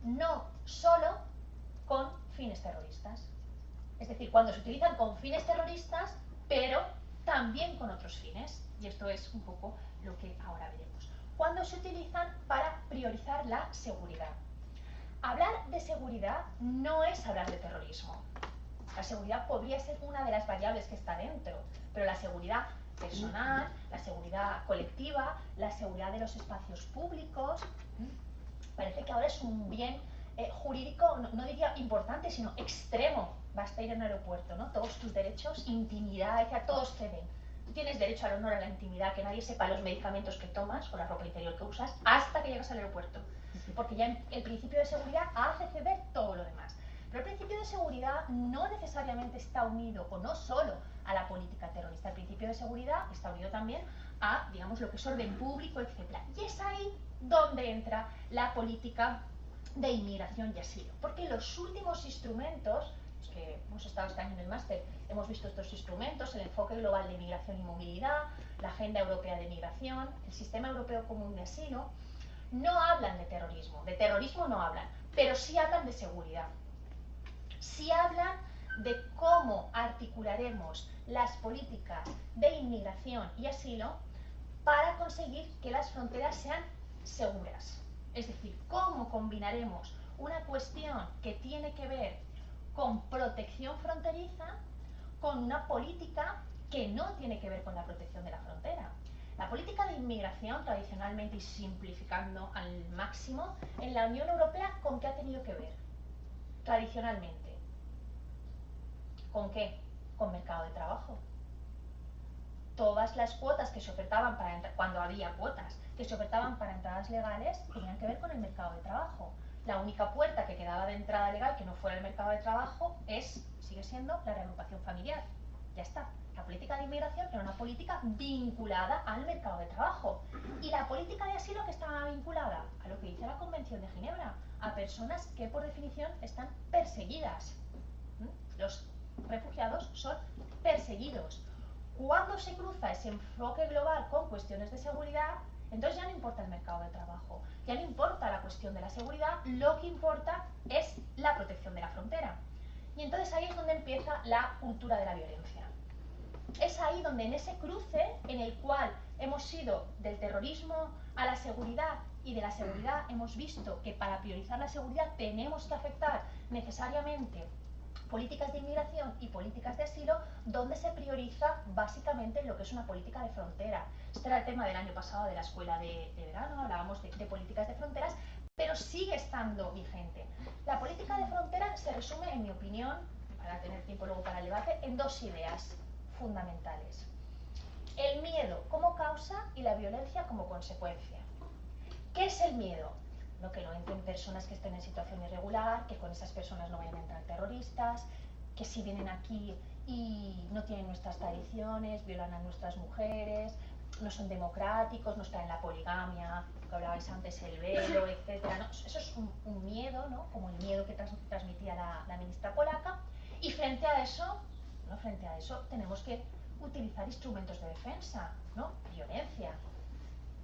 no solo con fines terroristas. Es decir, cuando se utilizan con fines terroristas, pero también con otros fines. Y esto es un poco lo que ahora veremos. Cuando se utilizan para priorizar la seguridad. Hablar de seguridad no es hablar de terrorismo. La seguridad podría ser una de las variables que está dentro, pero la seguridad personal, la seguridad colectiva, la seguridad de los espacios públicos, parece que ahora es un bien jurídico, no diría importante, sino extremo. Basta ir a un aeropuerto, ¿no? Todos tus derechos, intimidad, todos ceden. Tú tienes derecho al honor, a la intimidad, que nadie sepa los medicamentos que tomas o la ropa interior que usas hasta que llegas al aeropuerto. Porque ya el principio de seguridad hace ceder todo lo demás. Pero el principio de seguridad no necesariamente está unido, o no solo a la política terrorista. El principio de seguridad está unido también a, digamos, lo que es orden público, etc. Y es ahí donde entra la política de inmigración y asilo. Porque los últimos instrumentos, los que hemos estado este año en el máster, hemos visto estos instrumentos, el enfoque global de inmigración y movilidad, la Agenda Europea de Migración, el Sistema Europeo Común de Asilo, no hablan de terrorismo no hablan, pero sí hablan de seguridad. Sí hablan de cómo articularemos las políticas de inmigración y asilo para conseguir que las fronteras sean seguras. Es decir, cómo combinaremos una cuestión que tiene que ver con protección fronteriza con una política que no tiene que ver con la protección de la frontera. La política de inmigración, tradicionalmente y simplificando al máximo, en la Unión Europea, ¿con qué ha tenido que ver? Tradicionalmente. ¿Con qué? Con mercado de trabajo. Todas las cuotas que se ofertaban para cuando había cuotas que se ofertaban para entradas legales tenían que ver con el mercado de trabajo. La única puerta que quedaba de entrada legal que no fuera el mercado de trabajo sigue siendo la reagrupación familiar. Ya está. La política de inmigración era una política vinculada al mercado de trabajo. Y la política de asilo, que estaba vinculada a lo que dice la Convención de Ginebra, a personas que por definición están perseguidas. Los refugiados son perseguidos. Cuando se cruza ese enfoque global con cuestiones de seguridad, entonces ya no importa el mercado de trabajo, ya no importa la cuestión de la seguridad, lo que importa es la protección de la frontera. Y entonces ahí es donde empieza la cultura de la violencia. Es ahí donde en ese cruce en el cual hemos ido del terrorismo a la seguridad y de la seguridad hemos visto que para priorizar la seguridad tenemos que afectar necesariamente políticas de inmigración y políticas de asilo, donde se prioriza básicamente lo que es una política de frontera. Este era el tema del año pasado de la escuela de verano, hablábamos de políticas de fronteras, pero sigue estando vigente. La política de frontera se resume, en mi opinión, para tener tiempo luego para el debate, en dos ideas fundamentales. El miedo como causa y la violencia como consecuencia. ¿Qué es el miedo? No, que no entren personas que estén en situación irregular, que con esas personas no vayan a entrar terroristas, que si vienen aquí y no tienen nuestras tradiciones, violan a nuestras mujeres, no son democráticos, no están en la poligamia, que hablabais antes, el velo, etc. ¿No? Eso es un miedo, ¿no? Como el miedo que transmitía la ministra polaca. Y frente a eso tenemos que utilizar instrumentos de defensa, ¿no? Violencia.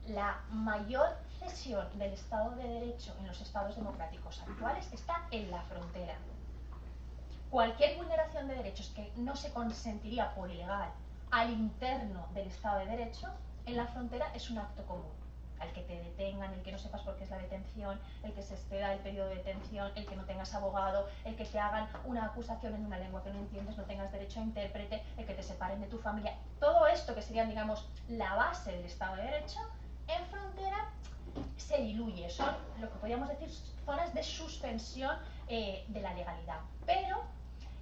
La mayor cesión del Estado de Derecho en los estados democráticos actuales está en la frontera. Cualquier vulneración de derechos que no se consentiría por ilegal al interno del Estado de Derecho, en la frontera es un acto común. El que te detengan, el que no sepas por qué es la detención, el que se exceda el periodo de detención, el que no tengas abogado, el que te hagan una acusación en una lengua que no entiendes, no tengas derecho a intérprete, el que te separen de tu familia. Todo esto que serían, digamos, la base del Estado de Derecho, en frontera se diluye, son lo que podríamos decir zonas de suspensión de la legalidad. Pero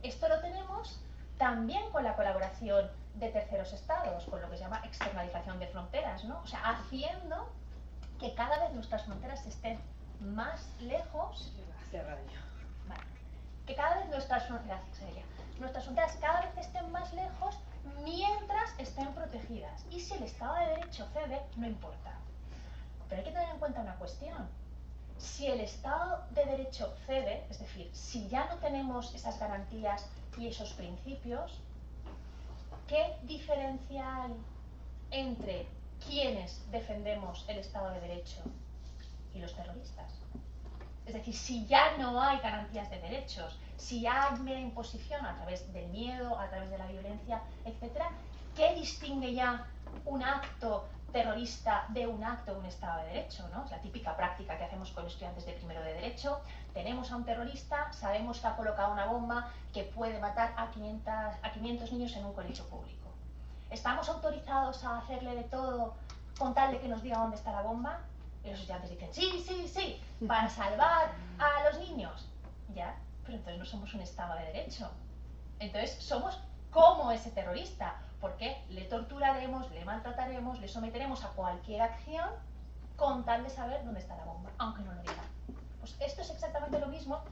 esto lo tenemos también con la colaboración de terceros estados, con lo que se llama externalización de fronteras, ¿no? O sea, haciendo que cada vez nuestras fronteras estén más lejos. Vale. Que cada vez nuestras fronteras cada vez estén más lejos mientras estén protegidas. Y si el Estado de Derecho cede, no importa. Pero hay que tener en cuenta una cuestión. Si el Estado de Derecho cede, es decir, si ya no tenemos esas garantías y esos principios, ¿qué diferencia hay entre quienes defendemos el Estado de Derecho y los terroristas? Es decir, si ya no hay garantías de derechos, si ya hay mera imposición a través del miedo, a través de la violencia, etc., ¿qué distingue ya un acto terrorista de un acto de un Estado de Derecho? ¿No? Es la típica práctica que hacemos con estudiantes de primero de Derecho. Tenemos a un terrorista, sabemos que ha colocado una bomba que puede matar a 500 niños en un colegio público. ¿Estamos autorizados a hacerle de todo con tal de que nos diga dónde está la bomba? Y los estudiantes dicen, sí, para salvar a los niños. Ya, pero entonces no somos un Estado de Derecho. Entonces somos como ese terrorista, porque le torturaremos, le maltrataremos, le someteremos a cualquier acción con tal de saber dónde está la bomba, aunque no lo diga. Pues esto es exactamente lo mismo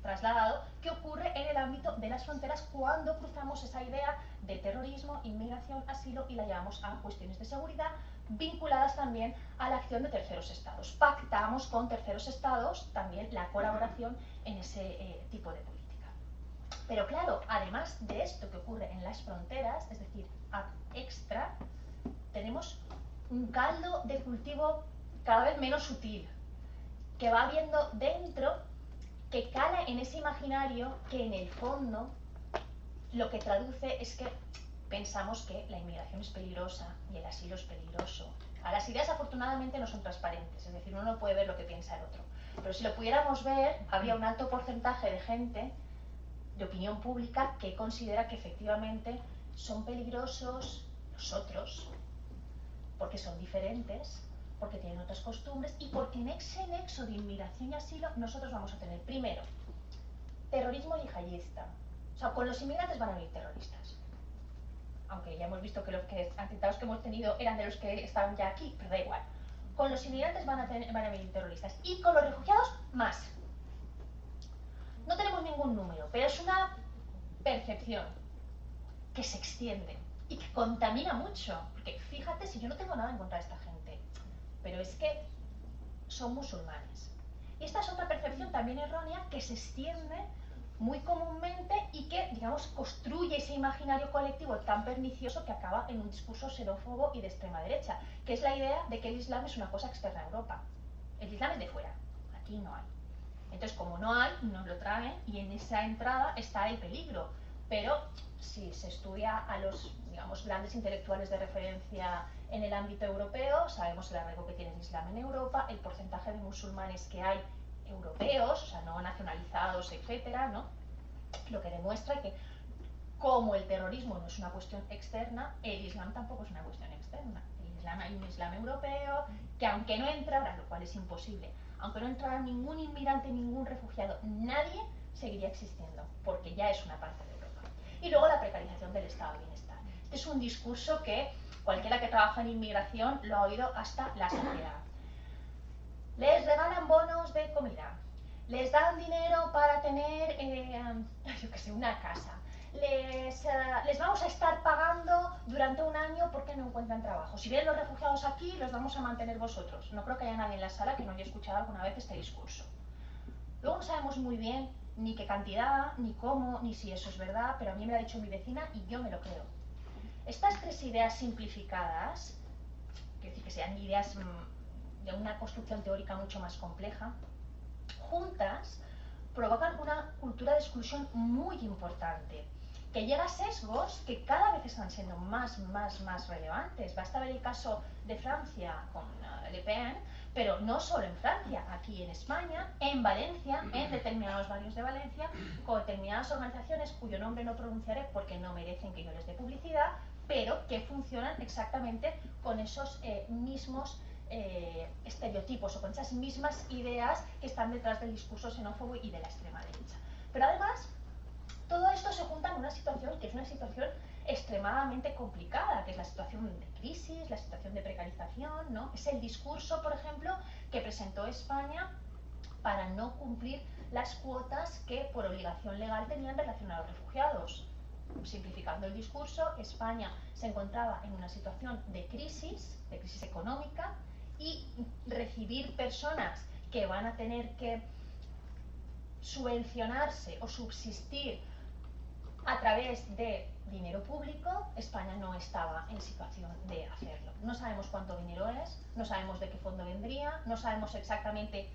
trasladado que ocurre en el ámbito de las fronteras cuando cruzamos esa idea de terrorismo, inmigración, asilo y la llevamos a cuestiones de seguridad vinculadas también a la acción de terceros estados. Pactamos con terceros estados también la colaboración en ese tipo de política. Pero claro, además de esto que ocurre en las fronteras, es decir, ad extra, tenemos un caldo de cultivo cada vez menos sutil, que va habiendo dentro, que cala en ese imaginario que en el fondo lo que traduce es que pensamos que la inmigración es peligrosa y el asilo es peligroso. Las ideas afortunadamente no son transparentes, es decir, uno no puede ver lo que piensa el otro. Pero si lo pudiéramos ver, habría un alto porcentaje de gente, de opinión pública, que considera que efectivamente son peligrosos los otros, porque son diferentes, porque tienen otras costumbres y porque en ese nexo de inmigración y asilo nosotros vamos a tener, primero, terrorismo yihadista. O sea, con los inmigrantes van a venir terroristas. Aunque ya hemos visto que los atentados que hemos tenido eran de los que estaban ya aquí, pero da igual. Con los inmigrantes van a venir terroristas. Y con los refugiados, más. No tenemos ningún número, pero es una percepción que se extiende y que contamina mucho. Porque fíjate, si yo no tengo nada en contra de esta gente, pero es que son musulmanes. Y esta es otra percepción también errónea que se extiende muy comúnmente y que, digamos, construye ese imaginario colectivo tan pernicioso que acaba en un discurso xenófobo y de extrema derecha, que es la idea de que el Islam es una cosa externa a Europa. El Islam es de fuera, aquí no hay. Entonces, como no hay, nos lo traen y en esa entrada está el peligro. Pero si se estudia a los, digamos, grandes intelectuales de referencia en el ámbito europeo, sabemos el arraigo que tiene el Islam en Europa, el porcentaje de musulmanes que hay europeos, o sea, no nacionalizados, etcétera, ¿no? Lo que demuestra que como el terrorismo no es una cuestión externa, el Islam tampoco es una cuestión externa. El Islam, hay un Islam europeo que aunque no entrara, lo cual es imposible, aunque no entrara ningún inmigrante, ningún refugiado, nadie seguiría existiendo, porque ya es una parte de Europa. Y luego la precarización del estado de bienestar. Este es un discurso que cualquiera que trabaja en inmigración lo ha oído hasta la saciedad. Les regalan bonos de comida, les dan dinero para tener, yo qué sé, una casa. Les vamos a estar pagando durante un año porque no encuentran trabajo. Si vienen los refugiados aquí, los vamos a mantener vosotros. No creo que haya nadie en la sala que no haya escuchado alguna vez este discurso. Luego no sabemos muy bien ni qué cantidad, ni cómo, ni si eso es verdad, pero a mí me lo ha dicho mi vecina y yo me lo creo. Estas tres ideas simplificadas, quiero decir que sean ideas de una construcción teórica mucho más compleja, juntas provocan una cultura de exclusión muy importante, que llega a sesgos que cada vez están siendo más relevantes. Basta ver el caso de Francia con Le Pen, pero no solo en Francia, aquí en España, en Valencia, en determinados barrios de Valencia, con determinadas organizaciones cuyo nombre no pronunciaré porque no merecen que yo les dé publicidad, pero que funcionan exactamente con esos mismos estereotipos o con esas mismas ideas que están detrás del discurso xenófobo y de la extrema derecha. Pero además, todo esto se junta en una situación que es una situación extremadamente complicada, que es la situación de crisis, la situación de precarización, ¿no? Es el discurso, por ejemplo, que presentó España para no cumplir las cuotas que por obligación legal tenían en relación a los refugiados. Simplificando el discurso, España se encontraba en una situación de crisis económica, y recibir personas que van a tener que subvencionarse o subsistir a través de dinero público, España no estaba en situación de hacerlo. No sabemos cuánto dinero es, no sabemos de qué fondo vendría, no sabemos exactamente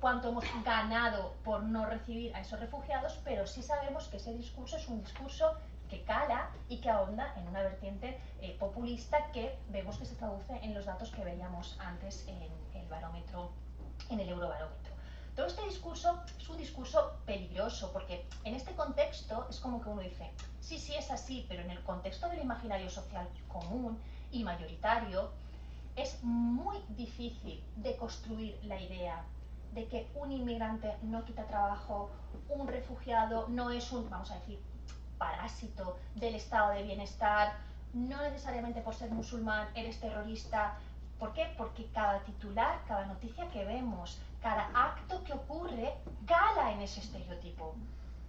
cuánto hemos ganado por no recibir a esos refugiados, pero sí sabemos que ese discurso es un discurso que cala y que ahonda en una vertiente populista que vemos que se traduce en los datos que veíamos antes en el barómetro, en el Eurobarómetro. Todo este discurso es un discurso peligroso porque en este contexto es como que uno dice, sí, sí es así, pero en el contexto del imaginario social común y mayoritario es muy difícil de construir la idea de que un inmigrante no quita trabajo, un refugiado no es un, vamos a decir, parásito del estado de bienestar, no necesariamente por ser musulmán eres terrorista. ¿Por qué? Porque cada titular, cada noticia que vemos, cada acto que ocurre, cala en ese estereotipo.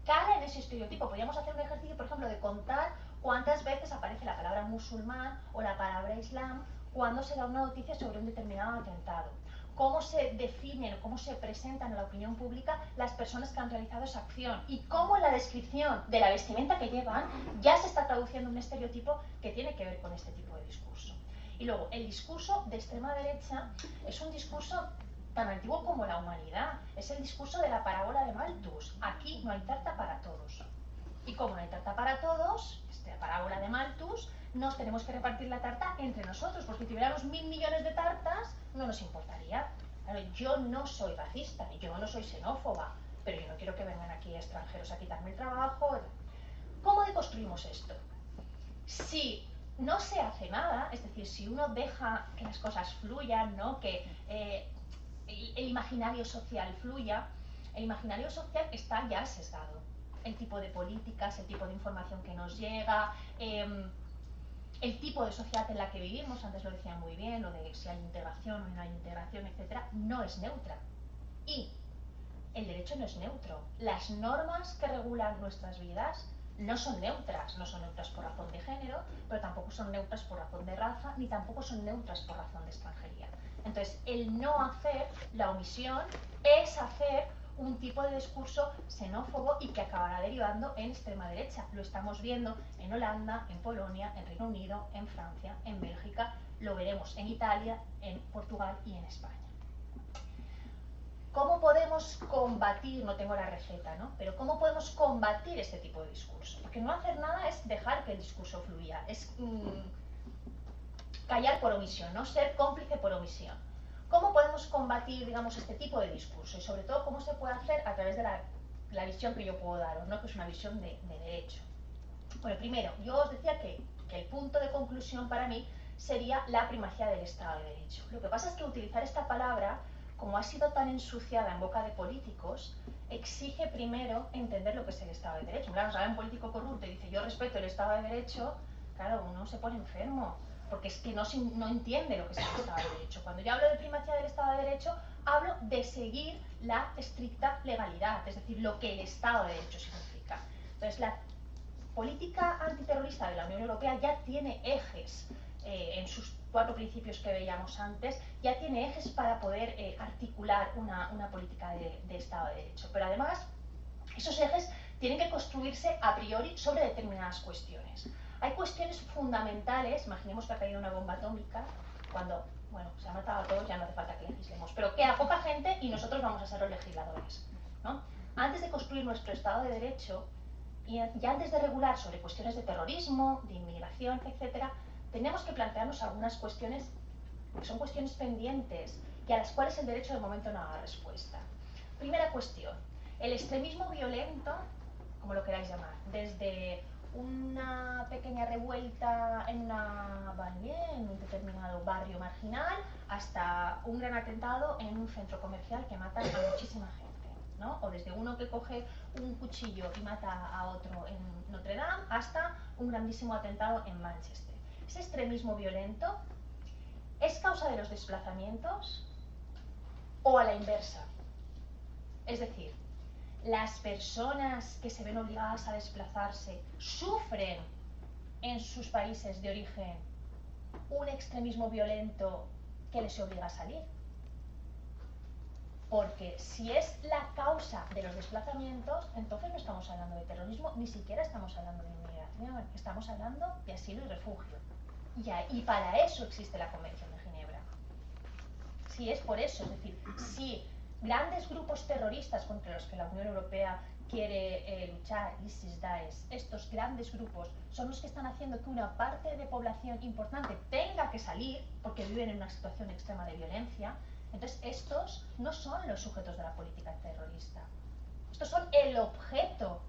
Cala en ese estereotipo. Podríamos hacer un ejercicio, por ejemplo, de contar cuántas veces aparece la palabra musulmán o la palabra islam cuando se da una noticia sobre un determinado atentado. Cómo se definen, cómo se presentan en la opinión pública las personas que han realizado esa acción y cómo en la descripción de la vestimenta que llevan ya se está traduciendo un estereotipo que tiene que ver con este tipo de discurso. Y luego, el discurso de extrema derecha es un discurso tan antiguo como la humanidad. Es el discurso de la parábola de Malthus. Aquí no hay tarta para todos. Y como no hay tarta para todos, esta parábola de Malthus, nos tenemos que repartir la tarta entre nosotros, porque si tuviéramos 1000 millones de tartas, no nos importaría. Claro, yo no soy racista, yo no soy xenófoba, pero yo no quiero que vengan aquí extranjeros a quitarme el trabajo. ¿Cómo deconstruimos esto? Si no se hace nada, es decir, si uno deja que las cosas fluyan, ¿no? Que el imaginario social fluya, el imaginario social está ya sesgado. El tipo de políticas, el tipo de información que nos llega, el tipo de sociedad en la que vivimos, antes lo decía muy bien, lo de si hay integración o no hay integración, etcétera, no es neutra. Y el derecho no es neutro. Las normas que regulan nuestras vidas no son neutras por razón de género, pero tampoco son neutras por razón de raza, ni tampoco son neutras por razón de extranjería. Entonces, el no hacer, la omisión, es hacer un tipo de discurso xenófobo y que acabará derivando en extrema derecha. Lo estamos viendo en Holanda, en Polonia, en Reino Unido, en Francia, en Bélgica, lo veremos en Italia, en Portugal y en España. ¿Cómo podemos combatir? No tengo la receta, ¿no? Pero ¿cómo podemos combatir este tipo de discurso? Porque no hacer nada es dejar que el discurso fluya, es callar por omisión, ¿no? Ser cómplice por omisión. ¿Cómo podemos combatir, digamos, este tipo de discurso? Y sobre todo, ¿cómo se puede hacer a través de la visión que yo puedo daros, ¿no? Que es una visión de derecho. Bueno, primero, yo os decía que el punto de conclusión para mí sería la primacía del Estado de Derecho. Lo que pasa es que utilizar esta palabra, como ha sido tan ensuciada en boca de políticos, exige primero entender lo que es el Estado de Derecho. Claro, sale un político corrupto y dice yo respeto el Estado de Derecho, claro, uno se pone enfermo, porque es que no entiende lo que es el Estado de Derecho. Cuando yo hablo de primacía del Estado de Derecho, hablo de seguir la estricta legalidad, es decir, lo que el Estado de Derecho significa. Entonces, la política antiterrorista de la Unión Europea ya tiene ejes en sus 4 principios que veíamos antes, ya tiene ejes para poder articular una política de Estado de Derecho. Pero además, esos ejes tienen que construirse a priori sobre determinadas cuestiones. Hay cuestiones fundamentales, imaginemos que ha caído una bomba atómica, cuando, bueno, se ha matado a todos, ya no hace falta que legislemos, pero queda poca gente y nosotros vamos a ser los legisladores, ¿no? Antes de construir nuestro Estado de Derecho, y antes de regular sobre cuestiones de terrorismo, de inmigración, etc., tenemos que plantearnos algunas cuestiones que son cuestiones pendientes y a las cuales el derecho de momento no da respuesta. Primera cuestión, el extremismo violento, como lo queráis llamar, desde una pequeña revuelta en una banlieue, en un determinado barrio marginal, hasta un gran atentado en un centro comercial que mata a muchísima gente, ¿no? O desde uno que coge un cuchillo y mata a otro en Notre Dame, hasta un grandísimo atentado en Manchester. Ese extremismo violento es causa de los desplazamientos o a la inversa. Es decir, las personas que se ven obligadas a desplazarse sufren en sus países de origen un extremismo violento que les obliga a salir. Porque si es la causa de los desplazamientos, entonces no estamos hablando de terrorismo, ni siquiera estamos hablando de inmigración, estamos hablando de asilo y refugio. Y para eso existe la Convención de Ginebra. Si es por eso, es decir, si grandes grupos terroristas contra los que la Unión Europea quiere luchar, ISIS, Daesh, estos grandes grupos son los que están haciendo que una parte de población importante tenga que salir porque viven en una situación extrema de violencia, entonces estos no son los sujetos de la política terrorista. Estos son el objeto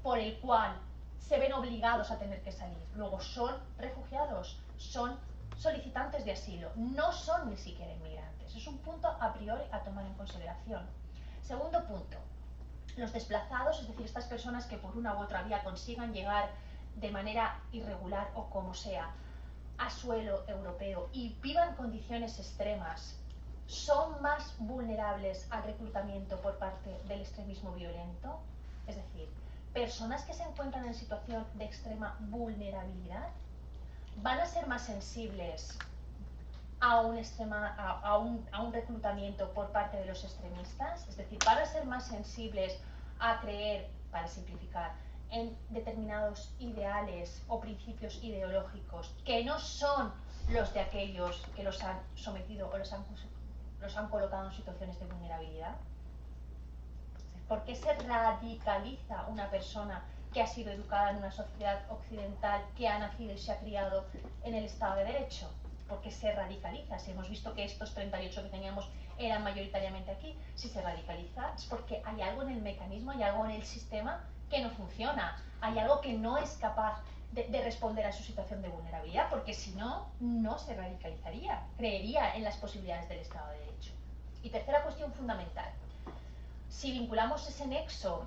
por el cual se ven obligados a tener que salir. Luego son refugiados, son solicitantes de asilo, no son ni siquiera inmigrantes. Es un punto a priori a tomar en consideración. Segundo punto, los desplazados, es decir, estas personas que por una u otra vía consigan llegar de manera irregular o como sea a suelo europeo y vivan condiciones extremas, son más vulnerables al reclutamiento por parte del extremismo violento. Es decir, personas que se encuentran en situación de extrema vulnerabilidad van a ser más sensibles a un reclutamiento por parte de los extremistas, es decir, van a ser más sensibles a creer, para simplificar, en determinados ideales o principios ideológicos que no son los de aquellos que los han sometido o los han colocado en situaciones de vulnerabilidad. ¿Por qué se radicaliza una persona que ha sido educada en una sociedad occidental, que ha nacido y se ha criado en el Estado de Derecho? Porque se radicaliza. Si hemos visto que estos 38 que teníamos eran mayoritariamente aquí, si se radicaliza es porque hay algo en el mecanismo, hay algo en el sistema que no funciona, hay algo que no es capaz de responder a su situación de vulnerabilidad, porque si no, no se radicalizaría, creería en las posibilidades del Estado de Derecho. Y tercera cuestión fundamental, si vinculamos ese nexo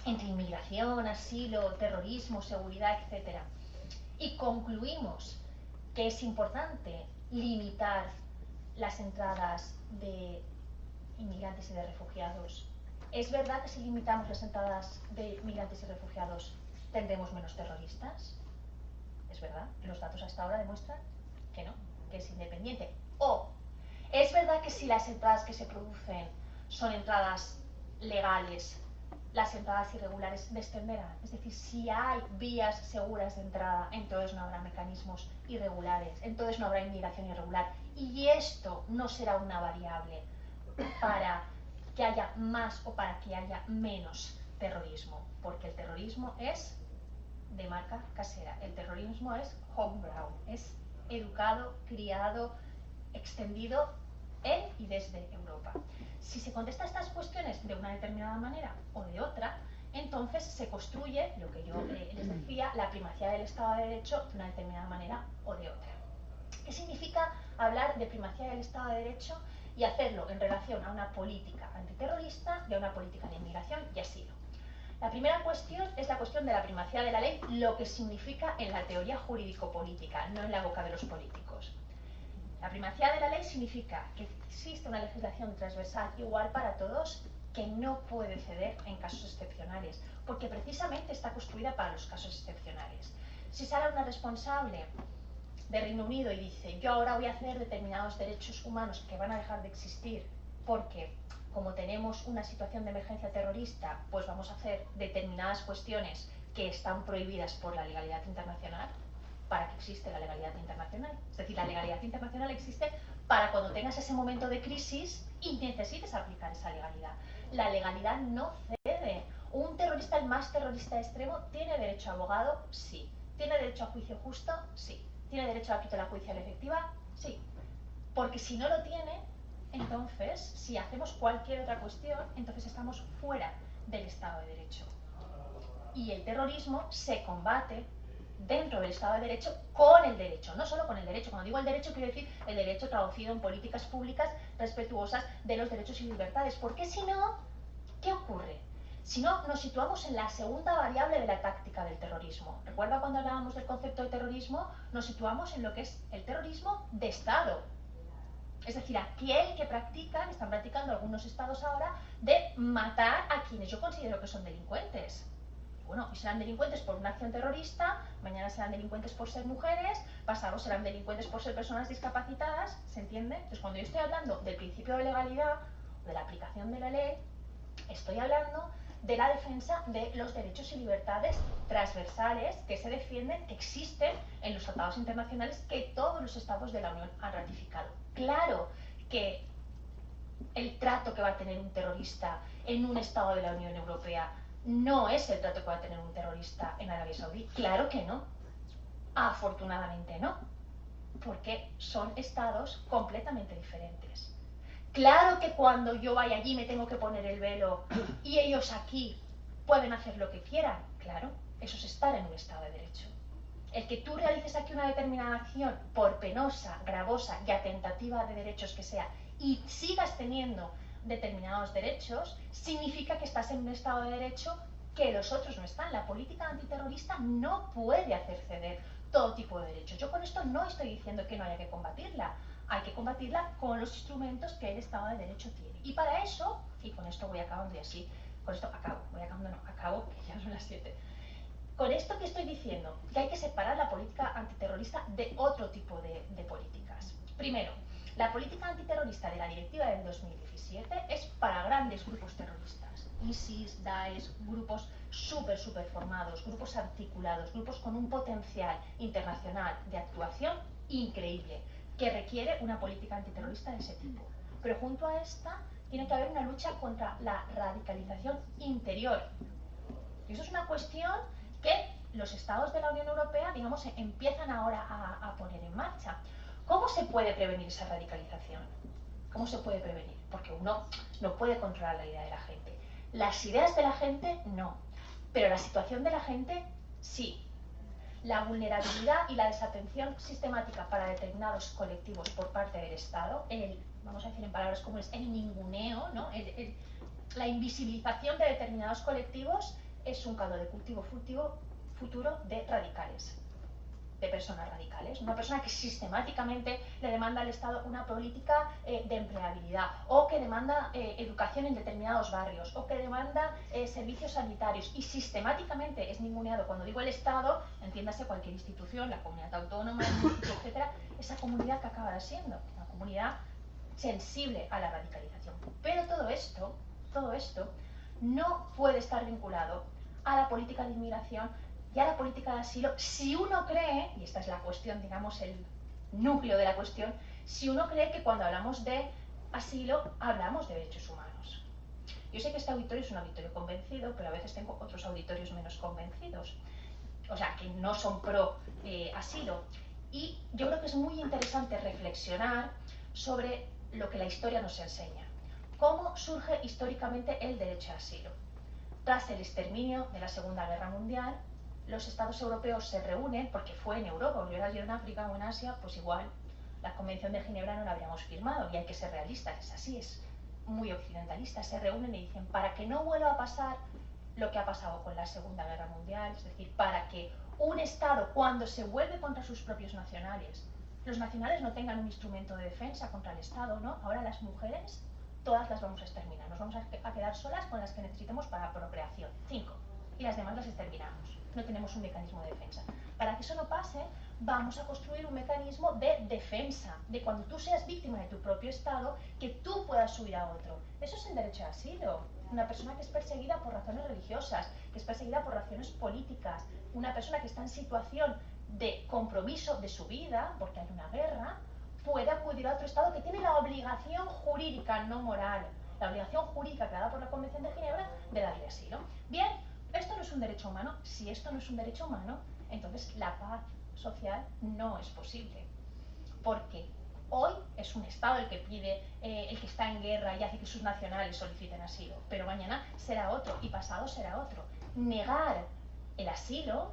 entre inmigración, asilo, terrorismo, seguridad, etc., y concluimos que es importante limitar las entradas de inmigrantes y de refugiados, ¿es verdad que si limitamos las entradas de migrantes y refugiados tendremos menos terroristas? ¿Es verdad? Los datos hasta ahora demuestran que no, que es independiente. O ¿es verdad que si las entradas que se producen son entradas legales, las entradas irregulares descenderán? Es decir, si hay vías seguras de entrada, entonces no habrá mecanismos irregulares, entonces no habrá inmigración irregular. Y esto no será una variable para que haya más o para que haya menos terrorismo, porque el terrorismo es de marca casera, el terrorismo es homegrown, es educado, criado, extendido en y desde Europa. Si se contesta estas cuestiones de una determinada manera o de otra, entonces se construye, lo que yo les decía, la primacía del Estado de Derecho de una determinada manera o de otra. ¿Qué significa hablar de primacía del Estado de Derecho y hacerlo en relación a una política antiterrorista y a una política de inmigración y asilo? La primera cuestión es la cuestión de la primacía de la ley, lo que significa en la teoría jurídico-política, no en la boca de los políticos. La primacía de la ley significa que existe una legislación transversal igual para todos que no puede ceder en casos excepcionales, porque precisamente está construida para los casos excepcionales. Si sale una responsable de Reino Unido y dice yo ahora voy a hacer determinados derechos humanos que van a dejar de existir porque como tenemos una situación de emergencia terrorista, pues vamos a hacer determinadas cuestiones que están prohibidas por la legalidad internacional. ¿Para qué existe la legalidad internacional? Es decir, la legalidad internacional existe para cuando tengas ese momento de crisis y necesites aplicar esa legalidad. La legalidad no cede. ¿Un terrorista, el más terrorista extremo, tiene derecho a abogado? Sí. ¿Tiene derecho a juicio justo? Sí. ¿Tiene derecho a la tutela judicial efectiva? Sí. Porque si no lo tiene, entonces, si hacemos cualquier otra cuestión, entonces estamos fuera del Estado de Derecho. Y el terrorismo se combate dentro del Estado de Derecho con el derecho, no solo con el derecho. Cuando digo el derecho, quiero decir el derecho traducido en políticas públicas respetuosas de los derechos y libertades. Porque si no, ¿qué ocurre? Si no, nos situamos en la segunda variable de la táctica del terrorismo. ¿Recuerda cuando hablábamos del concepto de terrorismo? Nos situamos en lo que es el terrorismo de Estado. Es decir, aquel que están practicando algunos estados ahora, de matar a quienes yo considero que son delincuentes. Bueno, y serán delincuentes por una acción terrorista, mañana serán delincuentes por ser mujeres, pasado serán delincuentes por ser personas discapacitadas, ¿se entiende? Entonces, cuando yo estoy hablando del principio de legalidad, de la aplicación de la ley, estoy hablando de la defensa de los derechos y libertades transversales que se defienden, que existen en los tratados internacionales que todos los estados de la Unión han ratificado. Claro que el trato que va a tener un terrorista en un estado de la Unión Europea no es el trato que va a tener un terrorista en Arabia Saudí. Claro que no. Afortunadamente no. Porque son estados completamente diferentes. Claro que cuando yo vaya allí me tengo que poner el velo y ellos aquí pueden hacer lo que quieran. Claro, eso es estar en un Estado de Derecho. El que tú realices aquí una determinada acción, por penosa, gravosa y atentativa de derechos que sea, y sigas teniendo determinados derechos, significa que estás en un Estado de Derecho que los otros no están. La política antiterrorista no puede hacer ceder todo tipo de derechos. Yo con esto no estoy diciendo que no haya que combatirla. Hay que combatirla con los instrumentos que el Estado de Derecho tiene. Y para eso, y con esto voy acabando y así, con esto acabo, que ya son las 7. Con esto que estoy diciendo, que hay que separar la política antiterrorista de otro tipo de políticas. Primero, la política antiterrorista de la directiva del 2017 es para grandes grupos terroristas. ISIS, Daesh, grupos súper formados, grupos articulados, grupos con un potencial internacional de actuación increíble, que requiere una política antiterrorista de ese tipo. Pero junto a esta tiene que haber una lucha contra la radicalización interior. Y eso es una cuestión que los estados de la Unión Europea, digamos, empiezan ahora a poner en marcha. ¿Cómo se puede prevenir esa radicalización? ¿Cómo se puede prevenir? Porque uno no puede controlar la idea de la gente. Las ideas de la gente, no. Pero la situación de la gente, sí. La vulnerabilidad y la desatención sistemática para determinados colectivos por parte del Estado, vamos a decir en palabras comunes, el ninguneo, ¿no? La invisibilización de determinados colectivos es un caldo de cultivo futuro de radicales. de personas radicales, una persona que sistemáticamente le demanda al Estado una política de empleabilidad, o que demanda educación en determinados barrios, o que demanda servicios sanitarios, y sistemáticamente es ninguneado. Cuando digo el Estado, entiéndase cualquier institución, la comunidad autónoma, el municipio, etcétera, esa comunidad que acabará siendo una comunidad sensible a la radicalización. Pero todo esto no puede estar vinculado a la política de inmigración y a la política de asilo si uno cree, y esta es la cuestión, digamos, el núcleo de la cuestión, si uno cree que cuando hablamos de asilo hablamos de derechos humanos. Yo sé que este auditorio es un auditorio convencido, pero a veces tengo otros auditorios menos convencidos, o sea, que no son pro asilo. Y yo creo que es muy interesante reflexionar sobre lo que la historia nos enseña. ¿Cómo surge históricamente el derecho a asilo? Tras el exterminio de la Segunda Guerra Mundial, los estados europeos se reúnen, porque fue en Europa, hubiera sido en África o en Asia, pues igual la Convención de Ginebra no la habríamos firmado, y hay que ser realistas, es así, es muy occidentalista. Se reúnen y dicen, para que no vuelva a pasar lo que ha pasado con la Segunda Guerra Mundial, es decir, para que un Estado, cuando se vuelve contra sus propios nacionales, los nacionales no tengan un instrumento de defensa contra el Estado, ¿no? Ahora las mujeres, todas las vamos a exterminar, nos vamos a quedar solas con las que necesitemos para procreación, 5, y las demás las exterminamos, no tenemos un mecanismo de defensa. Para que eso no pase, vamos a construir un mecanismo de defensa, de cuando tú seas víctima de tu propio Estado, que tú puedas huir a otro. Eso es el derecho a asilo. Una persona que es perseguida por razones religiosas, que es perseguida por razones políticas, una persona que está en situación de compromiso de su vida, porque hay una guerra, puede acudir a otro Estado que tiene la obligación jurídica, no moral, la obligación jurídica creada por la Convención de Ginebra de darle asilo. Bien, esto no es un derecho humano. Si esto no es un derecho humano, entonces la paz social no es posible. Porque hoy es un Estado el que pide, el que está en guerra y hace que sus nacionales soliciten asilo, pero mañana será otro y pasado será otro. Negar el asilo,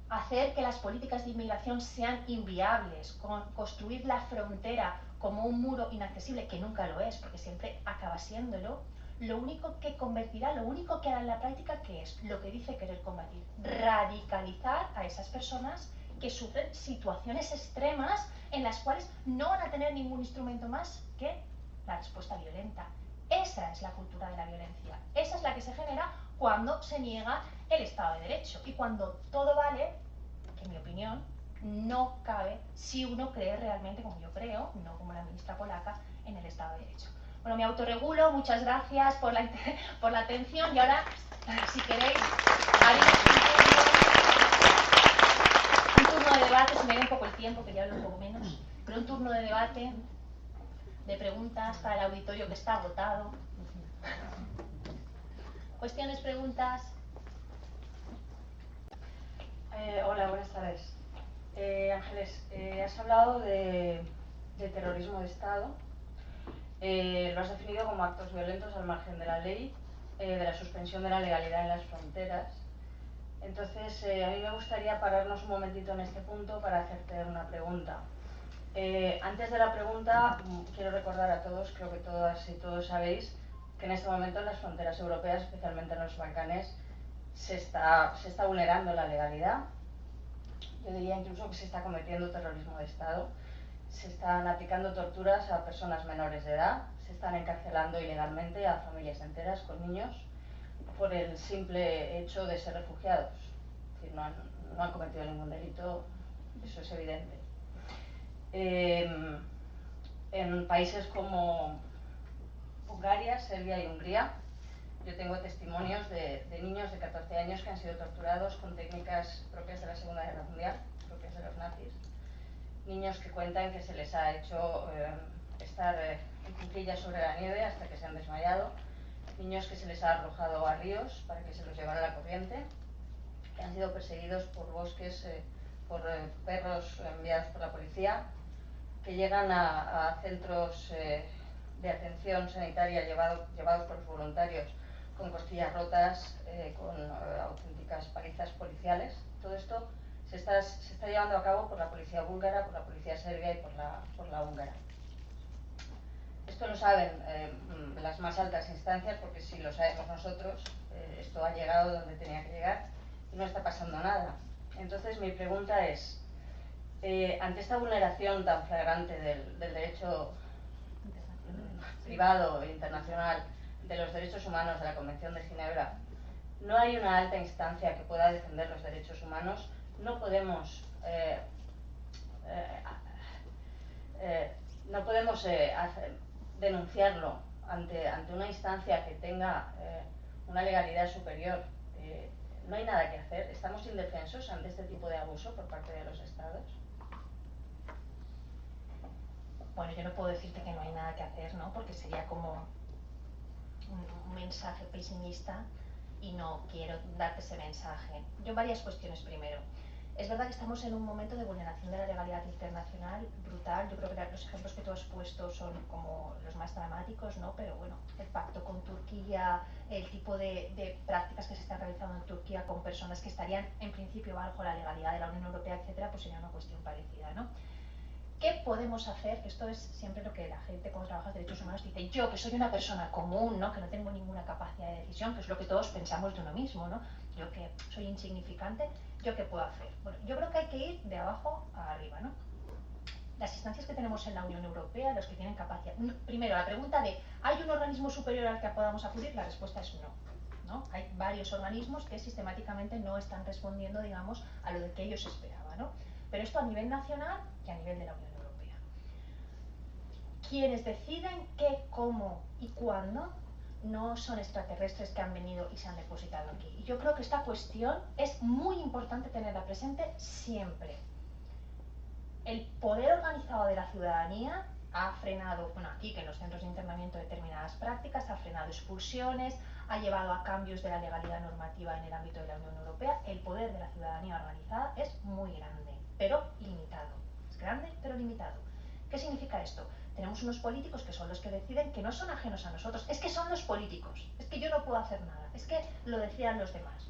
hacer que las políticas de inmigración sean inviables, construir la frontera como un muro inaccesible, que nunca lo es, porque siempre acaba siéndolo, lo único que convertirá, lo único que hará en la práctica, ¿qué es? Lo que dice querer combatir. Radicalizar a esas personas que sufren situaciones extremas en las cuales no van a tener ningún instrumento más que la respuesta violenta. Esa es la cultura de la violencia. Esa es la que se genera cuando se niega el Estado de Derecho y cuando todo vale, que en mi opinión no cabe si uno cree realmente, como yo creo, no como la ministra polaca, en el Estado de Derecho. Bueno, me autorregulo, muchas gracias por la atención, y ahora, si queréis, haremos un turno de debate, se me da un poco el tiempo, que ya hablo un poco menos, pero un turno de debate, de preguntas para el auditorio que está agotado. ¿Cuestiones, preguntas? Hola, buenas tardes. Ángeles, has hablado de terrorismo de Estado. Lo has definido como actos violentos al margen de la ley, de la suspensión de la legalidad en las fronteras. Entonces, a mí me gustaría pararnos un momentito en este punto para hacerte una pregunta. Antes de la pregunta, quiero recordar a todos, creo que todas y todos sabéis, que en este momento en las fronteras europeas, especialmente en los Balcanes, se está vulnerando la legalidad. Yo diría incluso que se está cometiendo terrorismo de Estado. Se están aplicando torturas a personas menores de edad, se están encarcelando ilegalmente a familias enteras con niños por el simple hecho de ser refugiados. Es decir, no han cometido ningún delito, eso es evidente. En países como Bulgaria, Serbia y Hungría, yo tengo testimonios de niños de 14 años que han sido torturados con técnicas propias de la Segunda Guerra Mundial, propias de los nazis. Niños que cuentan que se les ha hecho estar en cuclillas sobre la nieve hasta que se han desmayado. Niños que se les ha arrojado a ríos para que se los llevara la corriente. Que han sido perseguidos por bosques, por perros enviados por la policía. Que llegan a centros de atención sanitaria llevados por los voluntarios con costillas rotas, con auténticas palizas policiales. Todo esto se está llevando a cabo por la policía búlgara, por la policía serbia y por la húngara. Esto lo saben las más altas instancias, porque si lo sabemos nosotros, esto ha llegado donde tenía que llegar y no está pasando nada. Entonces mi pregunta es, ante esta vulneración tan flagrante del derecho privado e internacional, de los derechos humanos, de la Convención de Ginebra, no hay una alta instancia que pueda defender los derechos humanos, no podemos denunciarlo ante una instancia que tenga una legalidad superior. No hay nada que hacer. ¿Estamos indefensos ante este tipo de abuso por parte de los Estados? Bueno, yo no puedo decirte que no hay nada que hacer, ¿no? Porque sería como un mensaje pesimista y no quiero darte ese mensaje. Yo varias cuestiones primero. Es verdad que estamos en un momento de vulneración de la legalidad internacional brutal. Yo creo que los ejemplos que tú has puesto son como los más dramáticos, ¿no? Pero bueno, el pacto con Turquía, el tipo de prácticas que se están realizando en Turquía con personas que estarían en principio bajo la legalidad de la Unión Europea, etcétera, pues sería una cuestión parecida, ¿no? ¿Qué podemos hacer? Esto es siempre lo que la gente cuando trabaja en derechos humanos dice, yo que soy una persona común, ¿no? Que no tengo ninguna capacidad de decisión, que es lo que todos pensamos de uno mismo, ¿no? Yo que soy insignificante, ¿yo qué puedo hacer? Bueno, yo creo que hay que ir de abajo a arriba, ¿no? Las instancias que tenemos en la Unión Europea, los que tienen capacidad... Primero, la pregunta de, ¿hay un organismo superior al que podamos acudir? La respuesta es no, ¿no? Hay varios organismos que sistemáticamente no están respondiendo, digamos, a lo que ellos esperaban, ¿no? Pero esto a nivel nacional y a nivel de la Unión Europea. Quienes deciden qué, cómo y cuándo no son extraterrestres que han venido y se han depositado aquí. Y yo creo que esta cuestión es muy importante tenerla presente siempre. El poder organizado de la ciudadanía ha frenado, bueno, aquí que en los centros de internamiento determinadas prácticas, ha frenado expulsiones, ha llevado a cambios de la legalidad normativa en el ámbito de la Unión Europea. El poder de la ciudadanía organizada es muy grande, pero limitado. Es grande, pero limitado. ¿Qué significa esto? Tenemos unos políticos que son los que deciden, que no son ajenos a nosotros, es que son los políticos, es que yo no puedo hacer nada, es que lo decían los demás.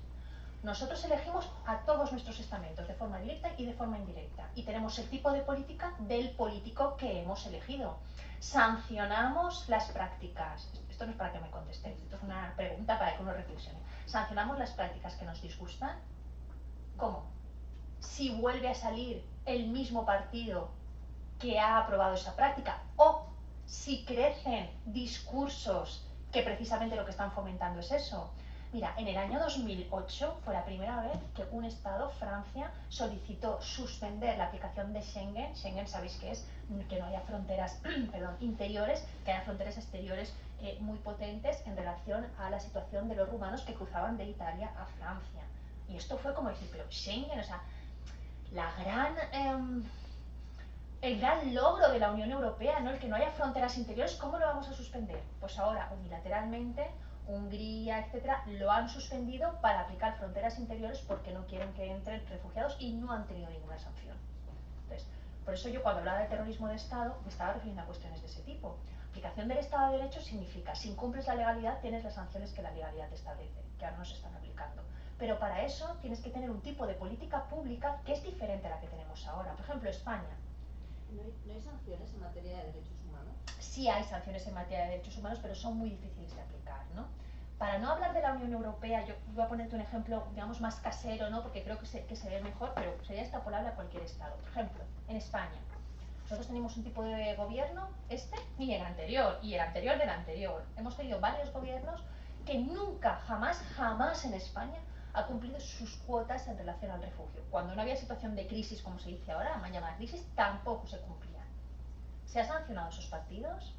Nosotros elegimos a todos nuestros estamentos de forma directa y de forma indirecta y tenemos el tipo de política del político que hemos elegido. Sancionamos las prácticas, esto no es para que me contestéis, esto es una pregunta para que uno reflexione. Sancionamos las prácticas que nos disgustan. ¿Cómo? Si vuelve a salir el mismo partido que ha aprobado esa práctica o si crecen discursos que precisamente lo que están fomentando es eso. Mira, en el año 2008 fue la primera vez que un Estado, Francia, solicitó suspender la aplicación de Schengen. Schengen, ¿sabéis qué es? Que no haya fronteras interiores, que haya fronteras exteriores muy potentes en relación a la situación de los rumanos que cruzaban de Italia a Francia. Y esto fue como decir, pero Schengen, o sea, el gran logro de la Unión Europea, ¿no? El que no haya fronteras interiores, ¿cómo lo vamos a suspender? Pues ahora, unilateralmente, Hungría, etcétera, lo han suspendido para aplicar fronteras interiores porque no quieren que entren refugiados y no han tenido ninguna sanción. Entonces, por eso yo cuando hablaba de terrorismo de Estado me estaba refiriendo a cuestiones de ese tipo. Aplicación del Estado de Derecho significa, si incumples la legalidad tienes las sanciones que la legalidad te establece, que ahora no se están aplicando. Pero para eso tienes que tener un tipo de política pública que es diferente a la que tenemos ahora. Por ejemplo, España. ¿No hay sanciones en materia de derechos humanos? Sí hay sanciones en materia de derechos humanos, pero son muy difíciles de aplicar, ¿no? Para no hablar de la Unión Europea, yo voy a ponerte un ejemplo, digamos, más casero, ¿no? Porque creo que se ve mejor, pero sería extrapolable a cualquier Estado. Por ejemplo, en España, nosotros tenemos un tipo de gobierno, y el anterior del anterior. Hemos tenido varios gobiernos que nunca, jamás en España ha cumplido sus cuotas en relación al refugio. Cuando no había situación de crisis, como se dice ahora, la mal llamada crisis, tampoco se cumplían. ¿Se ha sancionado a esos partidos?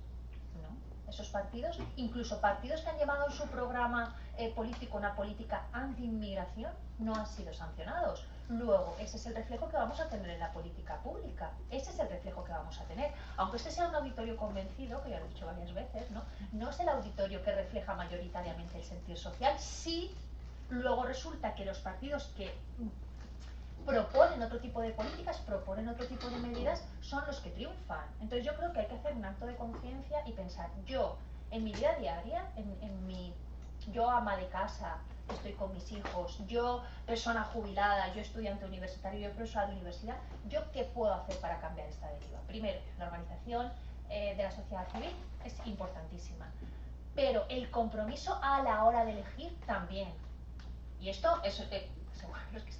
No. Esos partidos, incluso partidos que han llevado en su programa político una política anti-inmigración, no han sido sancionados. Luego, ese es el reflejo que vamos a tener en la política pública. Ese es el reflejo que vamos a tener. Aunque este sea un auditorio convencido, que ya lo he dicho varias veces, ¿no? No es el auditorio que refleja mayoritariamente el sentir social. Sí, luego resulta que los partidos que proponen otro tipo de políticas, proponen otro tipo de medidas, son los que triunfan. Entonces yo creo que hay que hacer un acto de conciencia y pensar, yo, en mi vida diaria, yo ama de casa, estoy con mis hijos, yo persona jubilada, yo estudiante universitario, yo profesora de universidad, ¿yo qué puedo hacer para cambiar esta deriva? Primero, la normalización de la sociedad civil es importantísima, pero el compromiso a la hora de elegir también. Y esto es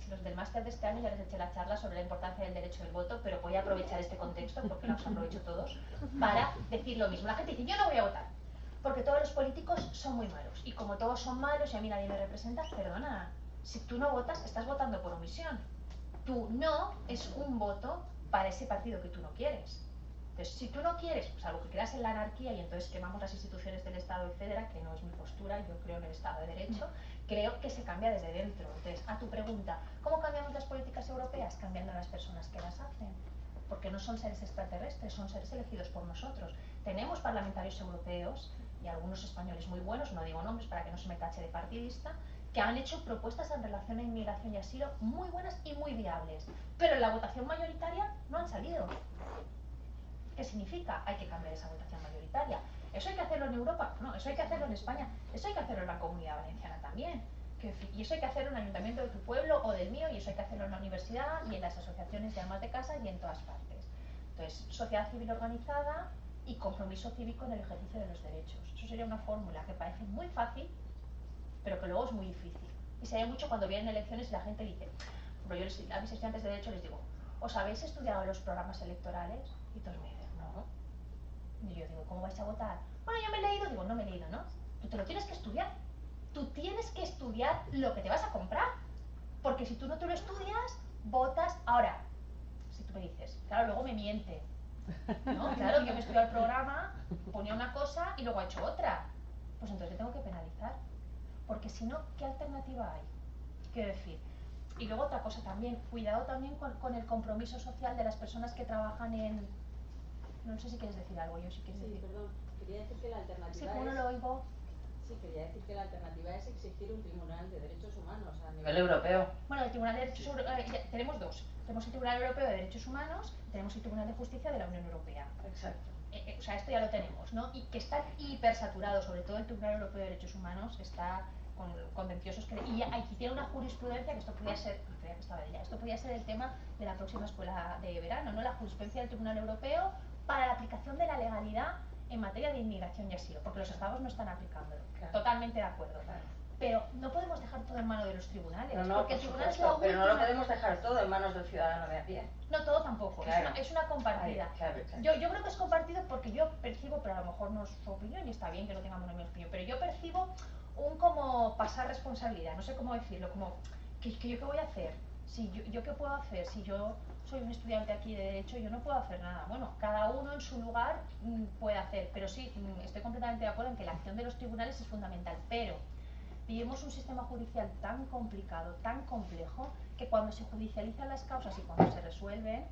los del máster de este año ya les eché la charla sobre la importancia del derecho del voto, pero voy a aprovechar este contexto, porque los aprovecho todos, para decir lo mismo. La gente dice, yo no voy a votar, porque todos los políticos son muy malos, y como todos son malos y a mí nadie me representa, perdona, si tú no votas, estás votando por omisión. Tu no es un voto para ese partido que tú no quieres. Entonces, si tú no quieres, salvo que creas en la anarquía y entonces quemamos las instituciones del Estado, etcétera, que no es mi postura, yo creo en el Estado de Derecho, creo que se cambia desde dentro. Entonces, a tu pregunta, ¿cómo cambiamos las políticas europeas? Cambiando a las personas que las hacen. Porque no son seres extraterrestres, son seres elegidos por nosotros. Tenemos parlamentarios europeos y algunos españoles muy buenos, no digo nombres para que no se me tache de partidista, que han hecho propuestas en relación a inmigración y asilo muy buenas y muy viables. Pero en la votación mayoritaria no han salido. ¿Qué significa? Hay que cambiar esa votación mayoritaria. ¿Eso hay que hacerlo en Europa? No, eso hay que hacerlo en España. Eso hay que hacerlo en la Comunidad Valenciana también. Y eso hay que hacerlo en el ayuntamiento de tu pueblo o del mío, y eso hay que hacerlo en la universidad y en las asociaciones de amas de casa y en todas partes. Entonces, sociedad civil organizada y compromiso cívico en el ejercicio de los derechos. Eso sería una fórmula que parece muy fácil, pero que luego es muy difícil. Y se ve mucho cuando vienen elecciones y la gente dice, yo a mis estudiantes de Derecho les digo, ¿os habéis estudiado los programas electorales? Y todos me dicen, no. Y yo digo, ¿cómo vais a votar? Bueno, yo me he leído. Digo, no me he leído, ¿no? Tú te lo tienes que estudiar. Tú tienes que estudiar lo que te vas a comprar. Porque si tú no te lo estudias, votas. Ahora, si tú me dices, claro, luego me miente, ¿no? Claro, yo me he estudiado el programa, ponía una cosa y luego ha hecho otra. Pues entonces le tengo que penalizar. Porque si no, ¿qué alternativa hay? Quiero decir. Y luego otra cosa también, cuidado también con el compromiso social de las personas que trabajan en... No sé si quieres decir algo, yo si quieres decir. Sí, perdón, quería decir que la alternativa Sí, ¿cómo no lo oigo? Sí, quería decir que la alternativa es exigir un tribunal de derechos humanos a nivel europeo. Bueno, el Tribunal de Derechos tenemos dos. Tenemos el Tribunal Europeo de Derechos Humanos, tenemos el Tribunal de Justicia de la Unión Europea. Exacto. O sea, esto ya lo tenemos, ¿no? Y que está hipersaturado, sobre todo el Tribunal Europeo de Derechos Humanos, está con contenciosos que... Y aquí tiene una jurisprudencia que esto podría ser... Creía que estaba ya. Esto podría ser el tema de la próxima escuela de verano, ¿no? La jurisprudencia del Tribunal Europeo para la aplicación de la legalidad en materia de inmigración y asilo, porque los estados no están aplicándolo. Claro. Totalmente de acuerdo. Claro. Pero no podemos dejar todo en manos de los tribunales, porque el tribunal es la última... Pero no lo podemos dejar todo en manos del ciudadano de a pie. No, todo tampoco, claro. es una compartida. Claro. Yo creo que es compartido porque yo percibo, pero a lo mejor no es su opinión y está bien que no tengamos una misma opinión, pero yo percibo un como pasar responsabilidad, no sé cómo decirlo, como que yo qué voy a hacer, si yo qué puedo hacer, si yo soy un estudiante aquí de Derecho, yo no puedo hacer nada. Bueno, cada uno en su lugar puede hacer, pero sí, estoy completamente de acuerdo en que la acción de los tribunales es fundamental, pero vivimos un sistema judicial tan complicado, tan complejo, que cuando se judicializan las causas y cuando se resuelven,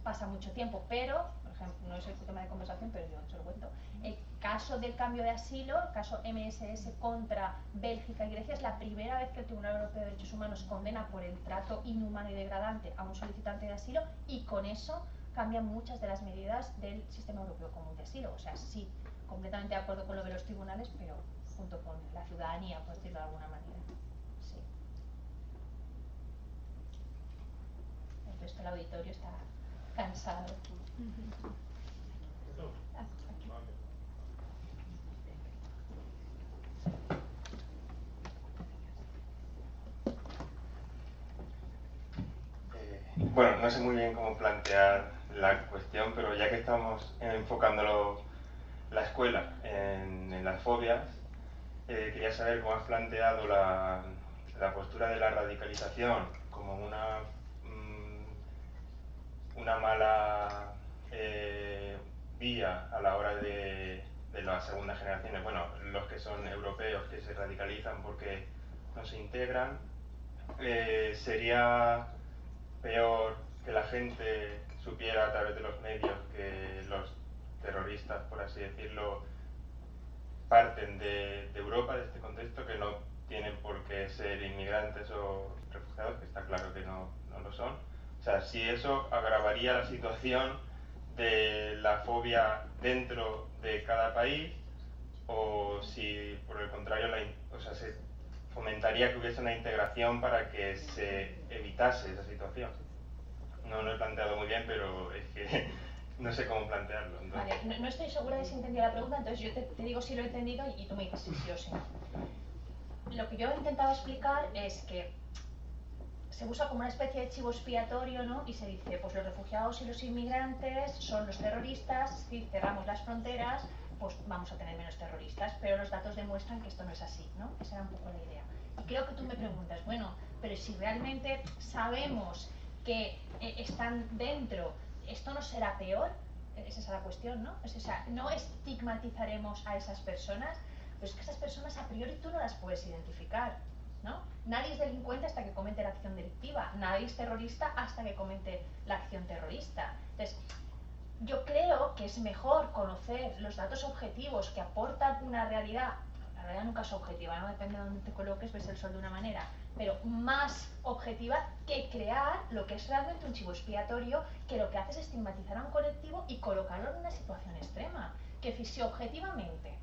pasa mucho tiempo. Pero, por ejemplo, no es el tema de conversación, pero yo se lo cuento, el caso del cambio de asilo, el caso MSS contra Bélgica y Grecia, es la primera vez que el Tribunal Europeo de Derechos Humanos condena por el trato inhumano y degradante a un solicitante de asilo, y con eso cambian muchas de las medidas del sistema europeo común de asilo. O sea, sí, completamente de acuerdo con lo de los tribunales, pero junto con la ciudadanía, por decirlo de alguna manera. Sí. El resto del auditorio está cansado. Bueno, no sé muy bien cómo plantear la cuestión, pero ya que estamos enfocando la escuela en las fobias, quería saber cómo has planteado la postura de la radicalización como una mala vía a la hora de las segundas generaciones. Bueno, los que son europeos que se radicalizan porque no se integran. Sería peor que la gente supiera a través de los medios que los terroristas, por así decirlo, parten de Europa, de este contexto, que no tienen por qué ser inmigrantes o refugiados, que está claro que no lo son. O sea, si eso agravaría la situación de la fobia dentro de cada país, o si por el contrario se fomentaría que hubiese una integración para que se evitase esa situación. No lo he planteado muy bien, pero es que no sé cómo plantearlo. Entonces... Vale, no estoy segura de si he entendido la pregunta, entonces yo te digo si lo he entendido y tú me dices si sí o sí. Lo que yo he intentado explicar es que se usa como una especie de chivo expiatorio, ¿no? Y se dice, pues los refugiados y los inmigrantes son los terroristas, si cerramos las fronteras, pues vamos a tener menos terroristas, pero los datos demuestran que esto no es así, ¿no? Esa era un poco la idea. Y creo que tú me preguntas, bueno, pero si realmente sabemos que están dentro, ¿esto no será peor? Esa es la cuestión, ¿no? O sea, no estigmatizaremos a esas personas, pero es que esas personas a priori tú no las puedes identificar, ¿no? Nadie es delincuente hasta que comete la acción delictiva, nadie es terrorista hasta que comete la acción terrorista. Entonces, yo creo que es mejor conocer los datos objetivos que aportan una realidad. La realidad nunca es objetiva, ¿no? Depende de dónde te coloques, ves el sol de una manera, pero más objetiva que crear lo que es realmente un chivo expiatorio, que lo que hace es estigmatizar a un colectivo y colocarlo en una situación extrema. Que si objetivamente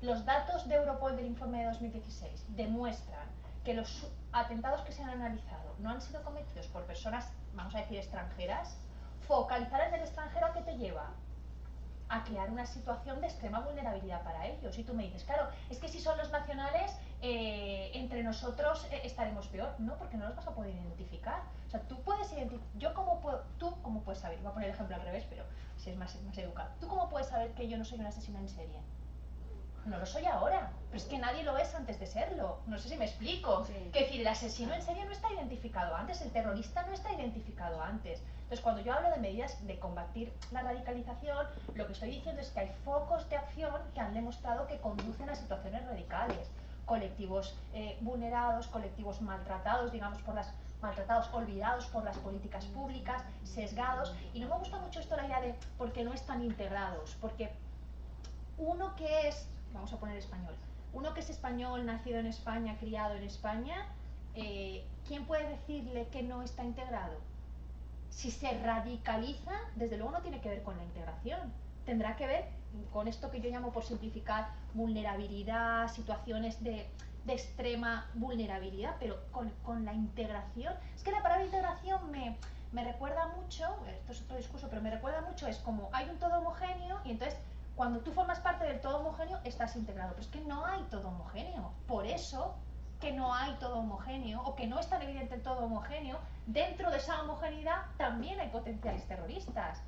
los datos de Europol del informe de 2016 demuestran que los atentados que se han analizado no han sido cometidos por personas, vamos a decir, extranjeras, focalizar en el extranjero, ¿a qué te lleva? A crear una situación de extrema vulnerabilidad para ellos. Y tú me dices, claro, es que si son los nacionales, entre nosotros estaremos peor. No, porque no los vas a poder identificar. O sea, tú puedes identificar, tú cómo puedes saber, voy a poner el ejemplo al revés, pero si es más educado. ¿Tú cómo puedes saber que yo no soy un asesino en serie? No lo soy ahora, pero es que nadie lo es antes de serlo. No sé si me explico. Sí. Que decir, el asesino en serie no está identificado antes, el terrorista no está identificado antes. Entonces, cuando yo hablo de medidas de combatir la radicalización, lo que estoy diciendo es que hay focos de acción que han demostrado que conducen a situaciones radicales. Colectivos vulnerados, colectivos maltratados, digamos, maltratados, olvidados por las políticas públicas, sesgados. Y no me gusta mucho esto la idea de porque no están integrados, porque uno que es, vamos a poner español, uno que es español, nacido en España, criado en España, ¿quién puede decirle que no está integrado? Si se radicaliza, desde luego no tiene que ver con la integración, tendrá que ver con esto que yo llamo, por simplificar, vulnerabilidad, situaciones de extrema vulnerabilidad, pero con la integración. Es que la palabra integración me recuerda mucho, esto es otro discurso, pero me recuerda mucho, es como hay un todo homogéneo y entonces cuando tú formas parte del todo homogéneo estás integrado, pero es que no hay todo homogéneo. Por eso que no hay todo homogéneo o que no es tan evidente el todo homogéneo, dentro de esa homogeneidad también hay potenciales terroristas.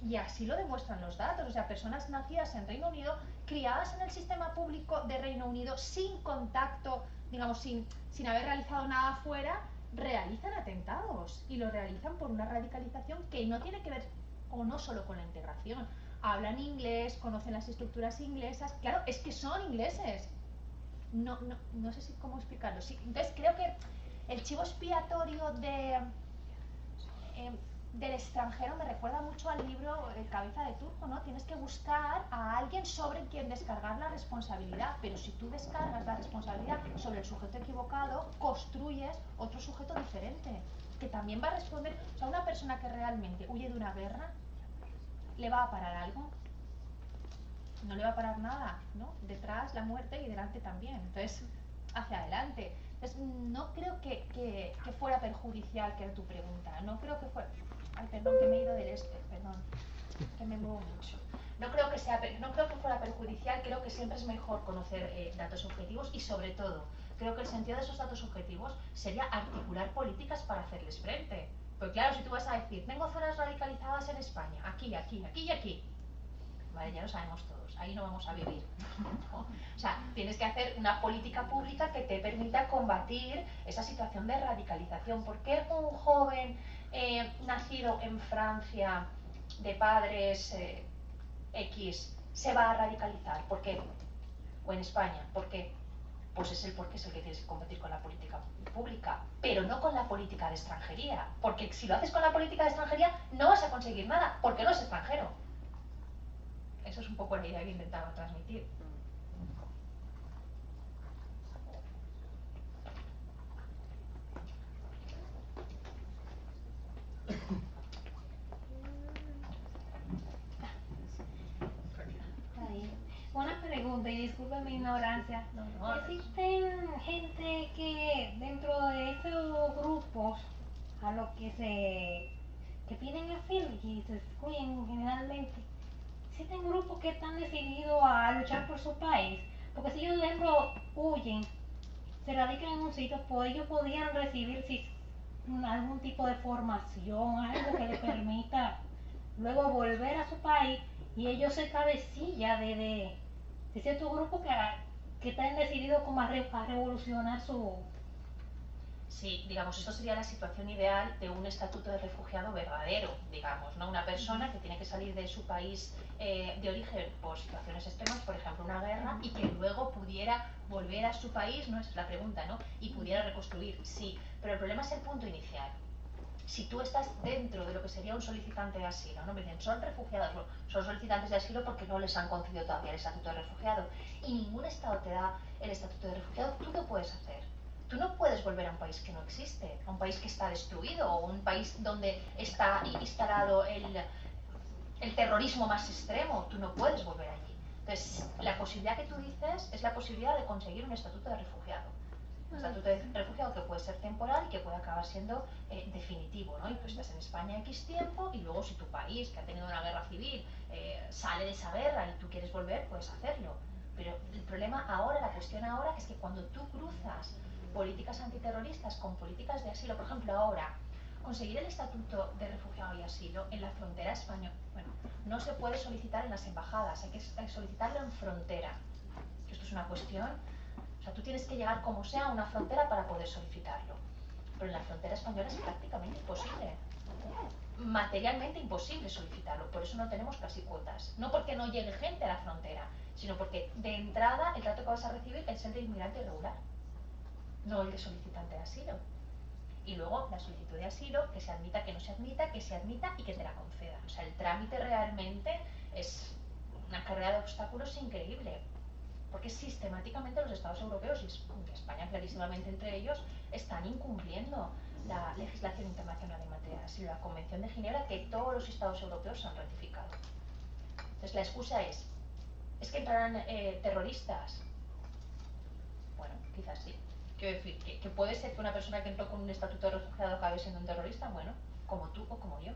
Y así lo demuestran los datos, o sea, personas nacidas en Reino Unido, criadas en el sistema público de Reino Unido, sin contacto, digamos, sin haber realizado nada afuera, realizan atentados y lo realizan por una radicalización que no tiene que ver, o no solo con la integración. Hablan inglés, conocen las estructuras inglesas, claro, es que son ingleses. No sé si cómo explicarlo. Sí, entonces creo que el chivo expiatorio del extranjero me recuerda mucho al libro Cabeza de Turco, ¿no? Tienes que buscar a alguien sobre quien descargar la responsabilidad, pero si tú descargas la responsabilidad sobre el sujeto equivocado, construyes otro sujeto diferente, que también va a responder. O sea, una persona que realmente huye de una guerra, ¿le va a parar algo? No le va a parar nada, ¿no? Detrás la muerte y delante también. Entonces, hacia adelante. Entonces, no creo que fuera perjudicial, que era tu pregunta. No creo que fuera... Ay, perdón, que me he ido del perdón. Que me muevo mucho. No creo que fuera perjudicial, creo que siempre es mejor conocer datos objetivos y sobre todo, creo que el sentido de esos datos objetivos sería articular políticas para hacerles frente. Porque claro, si tú vas a decir, tengo zonas radicalizadas en España, aquí, aquí, aquí y aquí, vale, ya lo sabemos todos, ahí no vamos a vivir. ¿No? O sea, tienes que hacer una política pública que te permita combatir esa situación de radicalización. ¿Por qué un joven nacido en Francia, de padres X, se va a radicalizar? ¿Por qué? O en España, ¿por qué? Pues es el porqué es el que tienes que combatir con la política pública, pero no con la política de extranjería, porque si lo haces con la política de extranjería no vas a conseguir nada, porque no es extranjero. Eso es un poco la idea que intentaba transmitir. Una pregunta, y disculpe mi ignorancia. No. ¿Existen gente que dentro de esos grupos a los que piden asilo y se excluyen generalmente, existen grupos que están decididos a luchar por su país? Porque si ellos, por ejemplo, huyen, se radican en un sitio, pues ellos podían recibir, si algún tipo de formación, algo que le permita luego volver a su país y ellos ser cabecilla de cierto grupo que están decididos como a revolucionar su... Sí, digamos, esto sería la situación ideal de un estatuto de refugiado verdadero, digamos, ¿no? Una persona que tiene que salir de su país de origen por situaciones extremas, por ejemplo, una guerra, y que luego pudiera volver a su país, ¿no? Esa es la pregunta, ¿no? Y pudiera reconstruir, sí, pero el problema es el punto inicial. Si tú estás dentro de lo que sería un solicitante de asilo, ¿no? Me dicen, son refugiados, bueno, son solicitantes de asilo porque no les han concedido todavía el estatuto de refugiado, y ningún estado te da el estatuto de refugiado, ¿tú qué puedes hacer? Tú no puedes volver a un país que no existe, a un país que está destruido, o un país donde está instalado el terrorismo más extremo. Tú no puedes volver allí. Entonces, la posibilidad que tú dices es la posibilidad de conseguir un estatuto de refugiado. Un estatuto de refugiado que puede ser temporal y que puede acabar siendo definitivo, ¿no? Y tú estás en España X tiempo y luego si tu país, que ha tenido una guerra civil, sale de esa guerra y tú quieres volver, puedes hacerlo. Pero el problema ahora, la cuestión ahora, es que cuando tú cruzas políticas antiterroristas con políticas de asilo, por ejemplo ahora, conseguir el estatuto de refugiado y asilo en la frontera española, bueno, no se puede solicitar en las embajadas, hay que solicitarlo en frontera. Esto es una cuestión, o sea, tú tienes que llegar como sea a una frontera para poder solicitarlo, pero en la frontera española es prácticamente imposible, materialmente imposible solicitarlo, por eso no tenemos casi cuotas, no porque no llegue gente a la frontera, sino porque de entrada el trato que vas a recibir es el de inmigrante irregular, no el de solicitante de asilo. Y luego la solicitud de asilo, que se admita, que no se admita, que se admita y que te la concedan. O sea, el trámite realmente es una carrera de obstáculos increíble, porque sistemáticamente los Estados europeos, y España clarísimamente entre ellos, están incumpliendo la legislación internacional en materia de asilo, la Convención de Ginebra, que todos los Estados europeos han ratificado. Entonces la excusa es que entrarán terroristas. Bueno, quizás sí. Quiero decir, que puede ser que una persona que entró con un estatuto de refugiado acabe siendo un terrorista, bueno, como tú o como yo.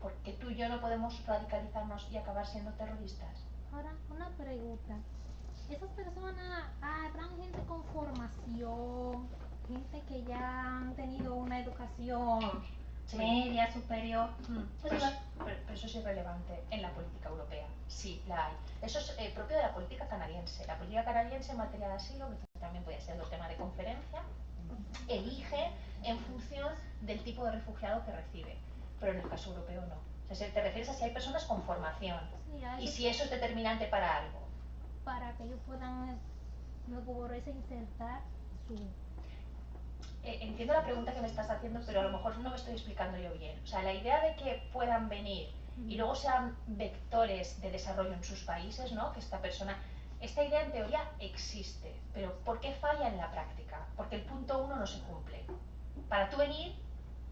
Porque tú y yo no podemos radicalizarnos y acabar siendo terroristas. Ahora, una pregunta. ¿Esas personas habrán gente con formación, gente que ya han tenido una educación Sí. media, superior? Pero eso es irrelevante en la política europea. Sí, la hay. Eso es propio de la política canadiense. La política canadiense en materia de asilo, que también puede ser el tema de conferencia, elige en función del tipo de refugiado que recibe. Pero en el caso europeo no. O sea, te refieres a si hay personas con formación Sí, y si eso es determinante para algo. para que ellos puedan luego volverse a insertar su... Entiendo la pregunta que me estás haciendo, pero a lo mejor no me estoy explicando yo bien. O sea, la idea de que puedan venir y luego sean vectores de desarrollo en sus países, ¿no? Que esta idea en teoría existe, pero ¿por qué falla en la práctica? Porque el punto 1 no se cumple. Para tú venir,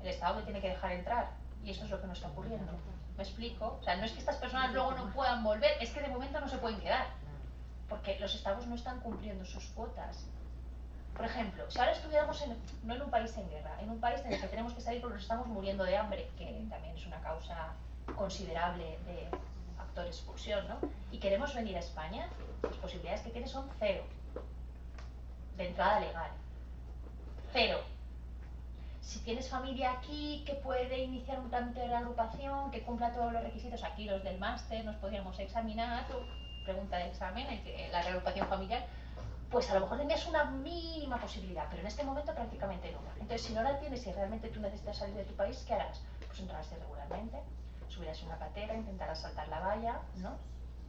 el Estado te tiene que dejar entrar, y esto es lo que no está ocurriendo. ¿Me explico? O sea, no es que estas personas luego no puedan volver, es que de momento no se pueden quedar, porque los Estados no están cumpliendo sus cuotas. Por ejemplo, si ahora estuviéramos no en un país en guerra, en un país en el que tenemos que salir porque nos estamos muriendo de hambre, que también es una causa considerable de factor expulsión, ¿no? Y queremos venir a España, las posibilidades que tienes son cero, de entrada legal. Cero. Si tienes familia aquí que puede iniciar un trámite de reagrupación, que cumpla todos los requisitos, aquí los del máster nos podríamos examinar, pregunta de examen, la reagrupación familiar, pues a lo mejor tendrías una mínima posibilidad, pero en este momento prácticamente nula. Entonces, si no la tienes y realmente tú necesitas salir de tu país, ¿qué harás? Pues entrarás irregularmente, subirás una patera, intentarás saltar la valla, ¿no?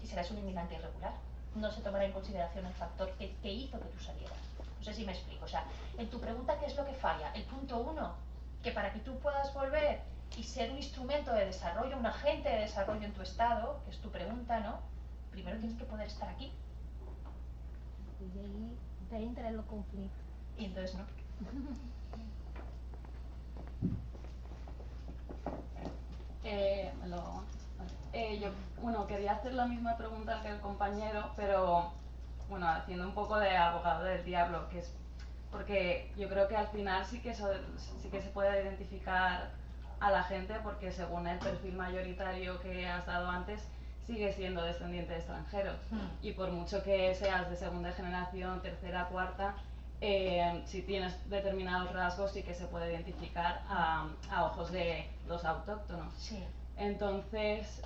Y serás un inmigrante irregular. No se tomará en consideración el factor que hizo que tú salieras. No sé si me explico. O sea, en tu pregunta, ¿qué es lo que falla? El punto 1, que para que tú puedas volver y ser un instrumento de desarrollo, un agente de desarrollo en tu estado, que es tu pregunta, ¿no? Primero tienes que poder estar aquí. Y ahí entran los conflictos. Y entonces no. Yo quería hacer la misma pregunta que el compañero, pero bueno, haciendo un poco de abogado del diablo, que es porque yo creo que al final sí que se puede identificar a la gente, porque según el perfil mayoritario que has dado antes, sigue siendo descendiente de extranjeros. Y por mucho que seas de segunda generación, tercera, cuarta, si tienes determinados rasgos sí que se puede identificar a ojos de los autóctonos. Sí. Entonces,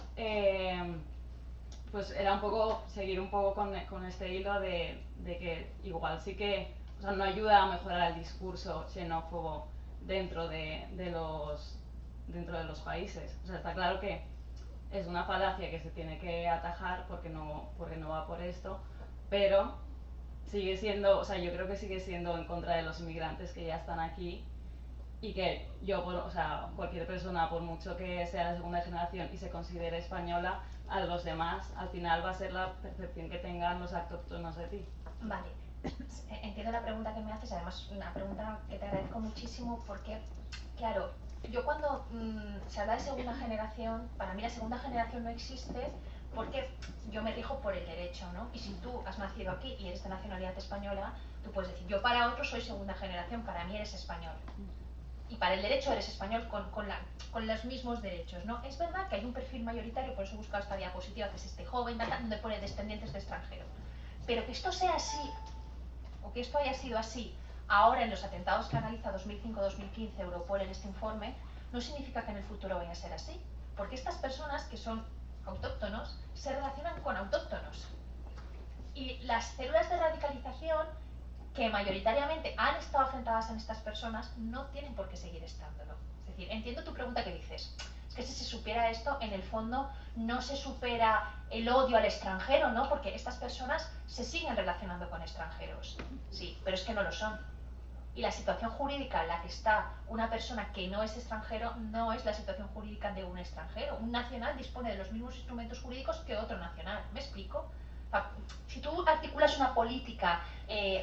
pues era un poco seguir un poco con este hilo de que igual sí que, o sea, no ayuda a mejorar el discurso xenófobo dentro de los países. O sea, está claro que es una falacia que se tiene que atajar porque no va por esto, pero sigue siendo, o sea, yo creo que sigue siendo en contra de los inmigrantes que ya están aquí, y que o sea, cualquier persona, por mucho que sea de segunda generación y se considere española, a los demás al final va a ser la percepción que tengan los autóctonos de ti. Vale, entiendo la pregunta que me haces, además una pregunta que te agradezco muchísimo porque, claro, yo cuando se habla de segunda generación, para mí la segunda generación no existe porque yo me rijo por el derecho, ¿no? Y si tú has nacido aquí y eres de nacionalidad española, tú puedes decir, yo para otros soy segunda generación, para mí eres español. Y para el derecho eres español con los mismos derechos, ¿no? Es verdad que hay un perfil mayoritario, por eso he buscado esta diapositiva, que es este joven, donde pone descendientes de extranjeros. Pero que esto sea así, o que esto haya sido así, ahora en los atentados que analiza 2005-2015 Europol en este informe, no significa que en el futuro vaya a ser así. Porque estas personas que son autóctonos se relacionan con autóctonos. Y las células de radicalización que mayoritariamente han estado enfrentadas a estas personas no tienen por qué seguir estándolo. Es decir, entiendo tu pregunta que dices, es que si se supiera esto, en el fondo no se supera el odio al extranjero, ¿no? Porque estas personas se siguen relacionando con extranjeros. Sí, pero es que no lo son. Y la situación jurídica en la que está una persona que no es extranjero no es la situación jurídica de un extranjero. Un nacional dispone de los mismos instrumentos jurídicos que otro nacional. ¿Me explico? Si tú articulas una política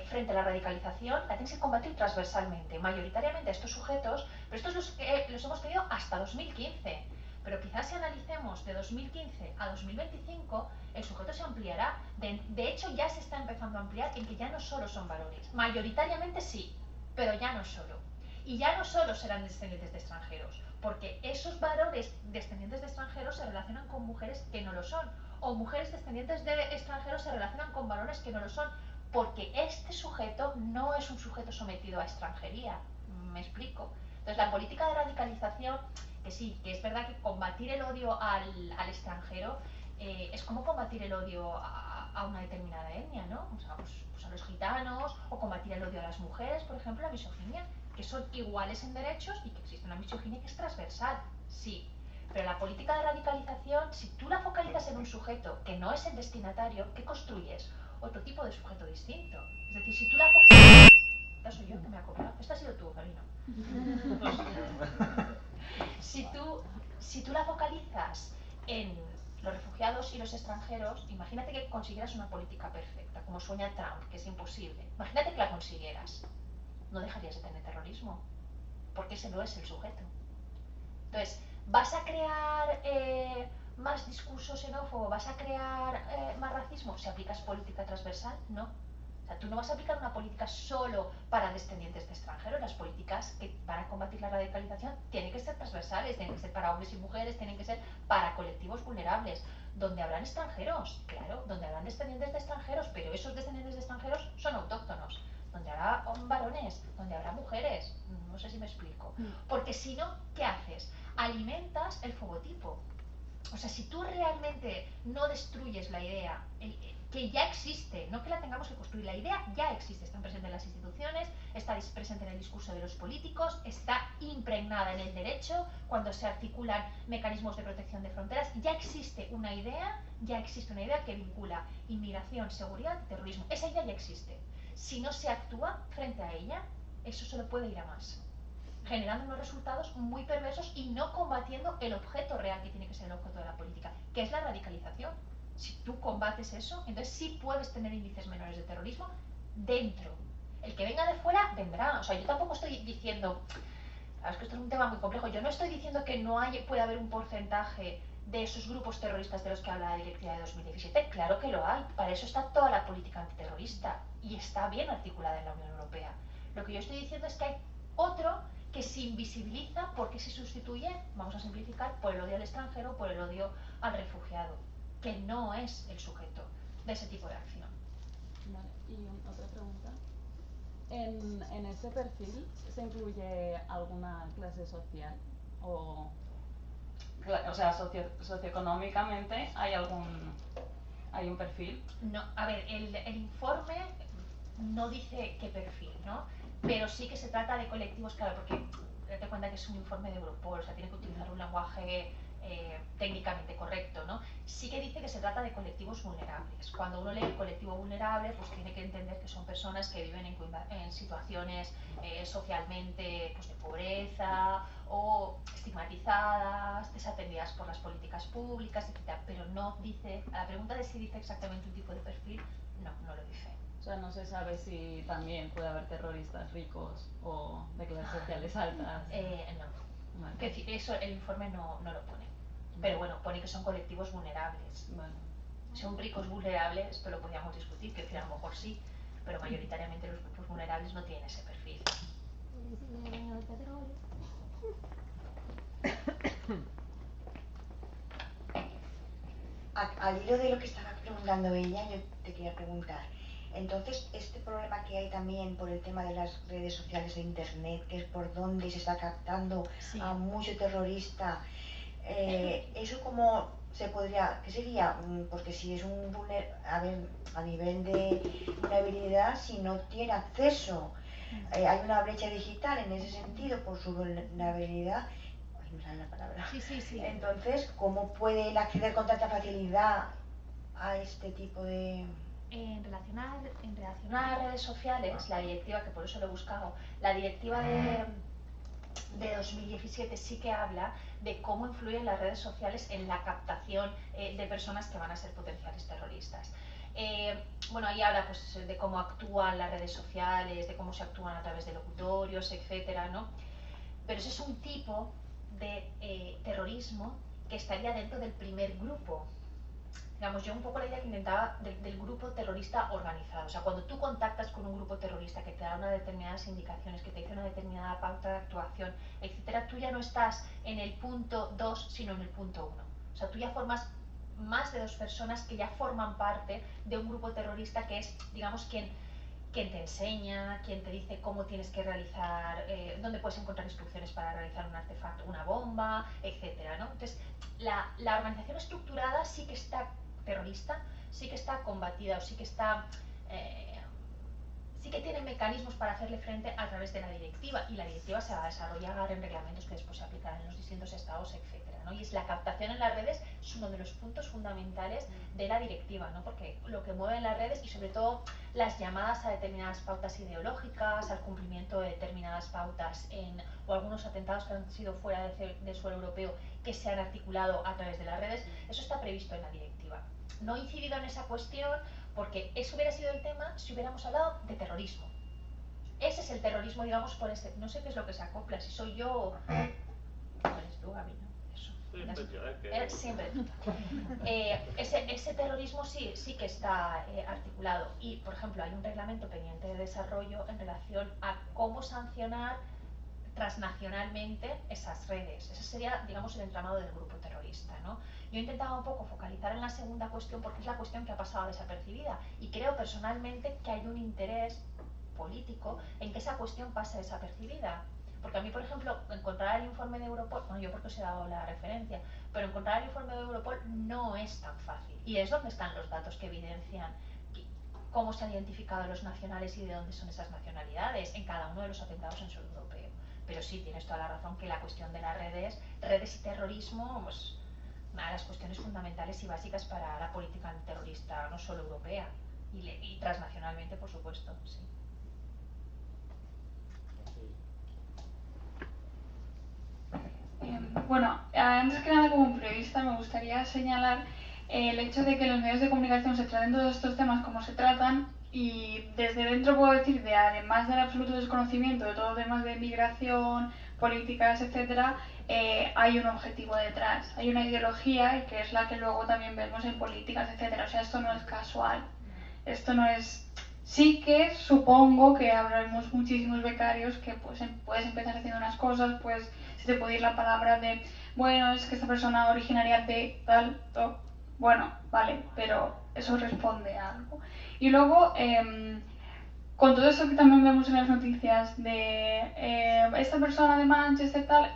frente a la radicalización, la tienes que combatir transversalmente, mayoritariamente a estos sujetos, pero estos los hemos tenido hasta 2015. Pero quizás si analicemos de 2015 a 2025, el sujeto se ampliará. De hecho, ya se está empezando a ampliar en que ya no solo son varones. Mayoritariamente sí, pero ya no solo. Y ya no solo serán descendientes de extranjeros, porque esos varones descendientes de extranjeros se relacionan con mujeres que no lo son, o mujeres descendientes de extranjeros se relacionan con varones que no lo son, porque este sujeto no es un sujeto sometido a extranjería. ¿Me explico? Entonces, la política de radicalización, que sí, que es verdad que combatir el odio al extranjero es como combatir el odio a una determinada etnia, ¿no? O sea, pues a los gitanos, o combatir el odio a las mujeres, por ejemplo, la misoginia, que son iguales en derechos y que existe una misoginia que es transversal, sí. Pero la política de radicalización, si tú la focalizas en un sujeto que no es el destinatario, ¿qué construyes? Otro tipo de sujeto distinto. Es decir, si tú la focalizas... ¿Esto soy yo que me ha copiado? Esto ha sido tú, Gabino. Si tú la focalizas en los refugiados y los extranjeros, imagínate que consiguieras una política perfecta, como sueña Trump, que es imposible. Imagínate que la consiguieras. No dejarías de tener terrorismo, porque ese no es el sujeto. Entonces, ¿vas a crear más discurso xenófobo? ¿Vas a crear más racismo? Si aplicas política transversal, no. O sea, tú no vas a aplicar una política solo para descendientes de extranjeros. Las políticas que van a combatir la radicalización tienen que ser transversales, tienen que ser para hombres y mujeres, tienen que ser para colectivos vulnerables, donde habrán extranjeros, claro, donde habrán descendientes de extranjeros, pero esos descendientes de extranjeros son autóctonos, donde habrá varones, donde habrá mujeres. No sé si me explico. Porque si no, ¿qué haces? Alimentas el fogotipo. O sea, si tú realmente no destruyes la idea que ya existe, no que la tengamos que construir, la idea ya existe, está presente en las instituciones, está presente en el discurso de los políticos, está impregnada en el derecho, cuando se articulan mecanismos de protección de fronteras, ya existe una idea que vincula inmigración, seguridad y terrorismo. Esa idea ya existe. Si no se actúa frente a ella, eso solo puede ir a más, generando unos resultados muy perversos y no combatiendo el objeto real que tiene que ser el objeto de la política, que es la radicalización. Si tú combates eso, entonces sí puedes tener índices menores de terrorismo dentro. El que venga de fuera vendrá. O sea, yo tampoco estoy diciendo, es que esto es un tema muy complejo, yo no estoy diciendo que no puede haber un porcentaje de esos grupos terroristas de los que habla la directiva de 2017. Claro que lo hay, para eso está toda la política antiterrorista y está bien articulada en la Unión Europea. Lo que yo estoy diciendo es que hay otro que se invisibiliza porque se sustituye, vamos a simplificar, por el odio al extranjero, por el odio al refugiado, que no es el sujeto de ese tipo de acción. Vale, ¿y otra pregunta? en ese perfil se incluye alguna clase social o sea, socioeconómicamente hay un perfil. No, a ver, el informe no dice qué perfil, ¿no? Pero sí que se trata de colectivos, claro, porque date cuenta que es un informe de Europol, o sea, tiene que utilizar un lenguaje técnicamente correcto, ¿no? Sí que dice que se trata de colectivos vulnerables. Cuando uno lee el colectivo vulnerable, pues tiene que entender que son personas que viven en situaciones socialmente pues, de pobreza o estigmatizadas, desatendidas por las políticas públicas, etc. Pero no dice, a la pregunta de si dice exactamente un tipo de perfil, no lo dice. O sea, no se sabe si también puede haber terroristas ricos o de clases sociales altas. No. Vale. Que decir, eso el informe no lo pone. Pero bueno, pone que son colectivos vulnerables. Vale. Son ricos vulnerables, esto lo podríamos discutir, que a lo mejor sí, pero mayoritariamente los grupos vulnerables no tienen ese perfil. Al hilo de lo que estaba preguntando ella, yo te quería preguntar. Entonces, este problema que hay también por el tema de las redes sociales de internet, que es por donde se está captando Sí. a mucho terrorista, eso como se podría, ¿qué sería? Porque si es a nivel de vulnerabilidad, si no tiene acceso, hay una brecha digital en ese sentido por su vulnerabilidad. Ay, me sale la palabra. Sí. Entonces, ¿cómo puede él acceder con tanta facilidad a este tipo de...? En relación a las redes sociales, la directiva, que por eso lo he buscado, la directiva de 2017 sí que habla de cómo influyen las redes sociales en la captación de personas que van a ser potenciales terroristas. Bueno, ahí habla pues, de cómo actúan las redes sociales, de cómo se actúan a través de locutorios, etcétera, ¿no? Pero ese es un tipo de terrorismo que estaría dentro del primer grupo. Digamos, yo un poco la idea que intentaba del grupo terrorista organizado. O sea, cuando tú contactas con un grupo terrorista que te da unas determinadas indicaciones, que te dice una determinada pauta de actuación, etcétera, tú ya no estás en el punto 2, sino en el punto 1. O sea, tú ya formas más de 2 personas que ya forman parte de un grupo terrorista que es, digamos, quien te enseña, quien te dice cómo tienes que realizar, dónde puedes encontrar instrucciones para realizar un artefacto, una bomba, etcétera, ¿no? Entonces, la organización estructurada sí que está terrorista, sí que está combatida o sí que está sí que tiene mecanismos para hacerle frente a través de la directiva, y la directiva se va a desarrollar en reglamentos que después se aplicarán en los distintos estados, etcétera, ¿no? Y es la captación en las redes es uno de los puntos fundamentales de la directiva, ¿no? Porque lo que mueve en las redes, y sobre todo las llamadas a determinadas pautas ideológicas, al cumplimiento de determinadas pautas o algunos atentados que han sido fuera del suelo europeo que se han articulado a través de las redes, eso está previsto en la directiva. No he incidido en esa cuestión porque eso hubiera sido el tema si hubiéramos hablado de terrorismo. Ese es el terrorismo, digamos, por este. No sé qué es lo que se acopla, si soy yo o eres tú, Gaby, ¿no? Eso. Siempre. Ese terrorismo sí que está articulado. Y, por ejemplo, hay un reglamento pendiente de desarrollo en relación a cómo sancionar transnacionalmente esas redes. Ese sería, digamos, el entramado del grupo terrorista, ¿no? Yo he intentado un poco focalizar en la segunda cuestión porque es la cuestión que ha pasado desapercibida, y creo personalmente que hay un interés político en que esa cuestión pase desapercibida. Porque a mí, por ejemplo, encontrar el informe de Europol, bueno, yo porque os he dado la referencia, pero encontrar el informe de Europol no es tan fácil. Y es donde están los datos que evidencian cómo se han identificado los nacionales y de dónde son esas nacionalidades en cada uno de los atentados en suelo europeo. Pero sí, tienes toda la razón que la cuestión de las redes y terrorismo, pues, una de las cuestiones fundamentales y básicas para la política antiterrorista, no solo europea, y transnacionalmente, por supuesto, sí. Bueno, antes que nada, como periodista, me gustaría señalar el hecho de que en los medios de comunicación se traten todos estos temas como se tratan, y desde dentro puedo decir, además del absoluto desconocimiento de todos los temas de migración, políticas, etcétera, hay un objetivo detrás, hay una ideología, y que es la que luego también vemos en políticas, etcétera. O sea, esto no es casual, esto no es... Sí que supongo que habremos muchísimos becarios que pues puedes empezar haciendo unas cosas, pues si te puede ir la palabra de, bueno, es que esta persona originaria de tal, bueno, vale, pero eso responde a algo. Y luego, con todo eso que también vemos en las noticias de esta persona de Manchester tal,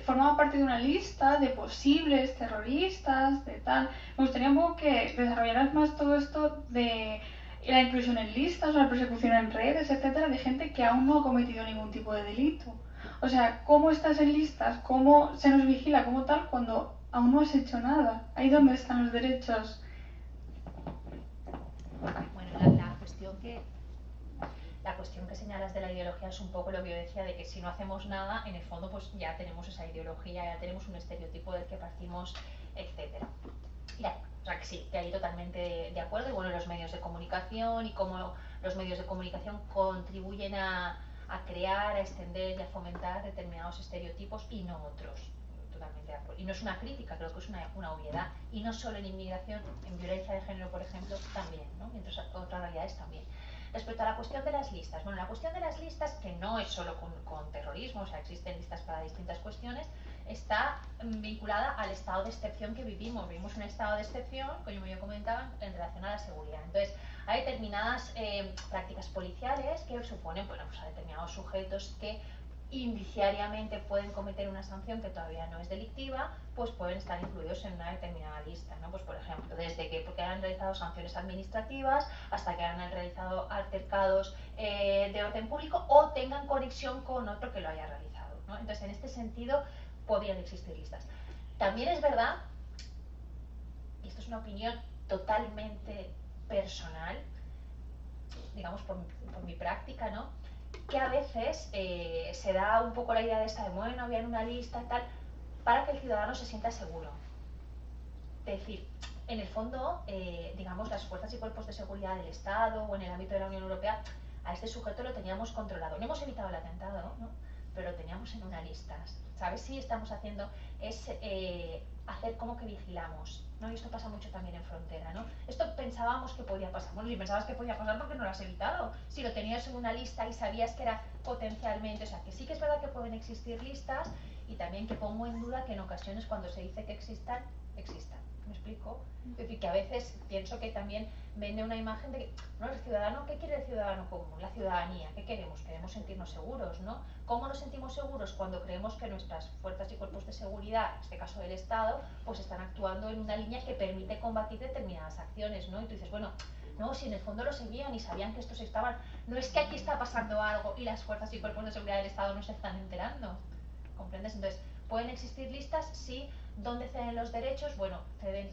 formaba parte de una lista de posibles terroristas, de tal. Me gustaría un poco que desarrollaras más todo esto de la inclusión en listas, la persecución en redes, etcétera, de gente que aún no ha cometido ningún tipo de delito. O sea, ¿cómo estás en listas? ¿Cómo se nos vigila como tal cuando aún no has hecho nada? Ahí donde están los derechos. Bueno, la cuestión que señalas de la ideología es un poco lo que yo decía, de que si no hacemos nada, en el fondo pues ya tenemos esa ideología, ya tenemos un estereotipo del que partimos, etcétera. Ya, o sea que sí, que ahí totalmente de acuerdo. Y bueno, los medios de comunicación y cómo los medios de comunicación contribuyen a crear, a extender y a fomentar determinados estereotipos y no otros. Totalmente de acuerdo. Y no es una crítica, creo que es una obviedad. Y no solo en inmigración, en violencia de género, por ejemplo, también, ¿no? Mientras otras realidades también. Respecto a la cuestión de las listas, bueno, la cuestión de las listas, que no es solo con terrorismo, o sea, existen listas para distintas cuestiones, está vinculada al estado de excepción que vivimos. Vivimos un estado de excepción, como yo comentaba, en relación a la seguridad. Entonces, hay determinadas prácticas policiales que suponen, bueno, pues a determinados sujetos que indiciariamente pueden cometer una sanción que todavía no es delictiva, pues pueden estar incluidos en una determinada lista, ¿no? Pues por ejemplo, desde que porque hayan realizado sanciones administrativas hasta que hayan realizado altercados de orden público o tengan conexión con otro que lo haya realizado, ¿no? Entonces, en este sentido, podrían existir listas. También es verdad, y esto es una opinión totalmente personal, digamos por mi práctica, ¿no?, que a veces se da un poco la idea de esta de, bueno, había una lista y tal, para que el ciudadano se sienta seguro. Es decir, en el fondo, digamos, las fuerzas y cuerpos de seguridad del Estado o en el ámbito de la Unión Europea, a este sujeto lo teníamos controlado. No hemos evitado el atentado, ¿no?, pero lo teníamos en una lista. ¿Sabes? Sí, estamos haciendo es hacer como que vigilamos, ¿no? Y esto pasa mucho también en frontera, ¿no? Esto pensábamos que podía pasar. Bueno, si pensabas que podía pasar, porque no lo has evitado. Si lo tenías en una lista y sabías que era potencialmente, o sea, que sí que es verdad que pueden existir listas, y también que pongo en duda que en ocasiones cuando se dice que existan. ¿Me explico? Es decir, que a veces pienso que también vende una imagen de que, ¿no?, el ciudadano, ¿qué quiere el ciudadano común? La ciudadanía, ¿qué queremos? Queremos sentirnos seguros, ¿no? ¿Cómo nos sentimos seguros? Cuando creemos que nuestras fuerzas y cuerpos de seguridad, en este caso del Estado, pues están actuando en una línea que permite combatir determinadas acciones, ¿no? Y tú dices, bueno, no, si en el fondo lo seguían y sabían que estos estaban, no es que aquí está pasando algo y las fuerzas y cuerpos de seguridad del Estado no se están enterando, ¿comprendes? Entonces, ¿pueden existir listas? Sí. ¿Dónde ceden los derechos? Bueno, ceden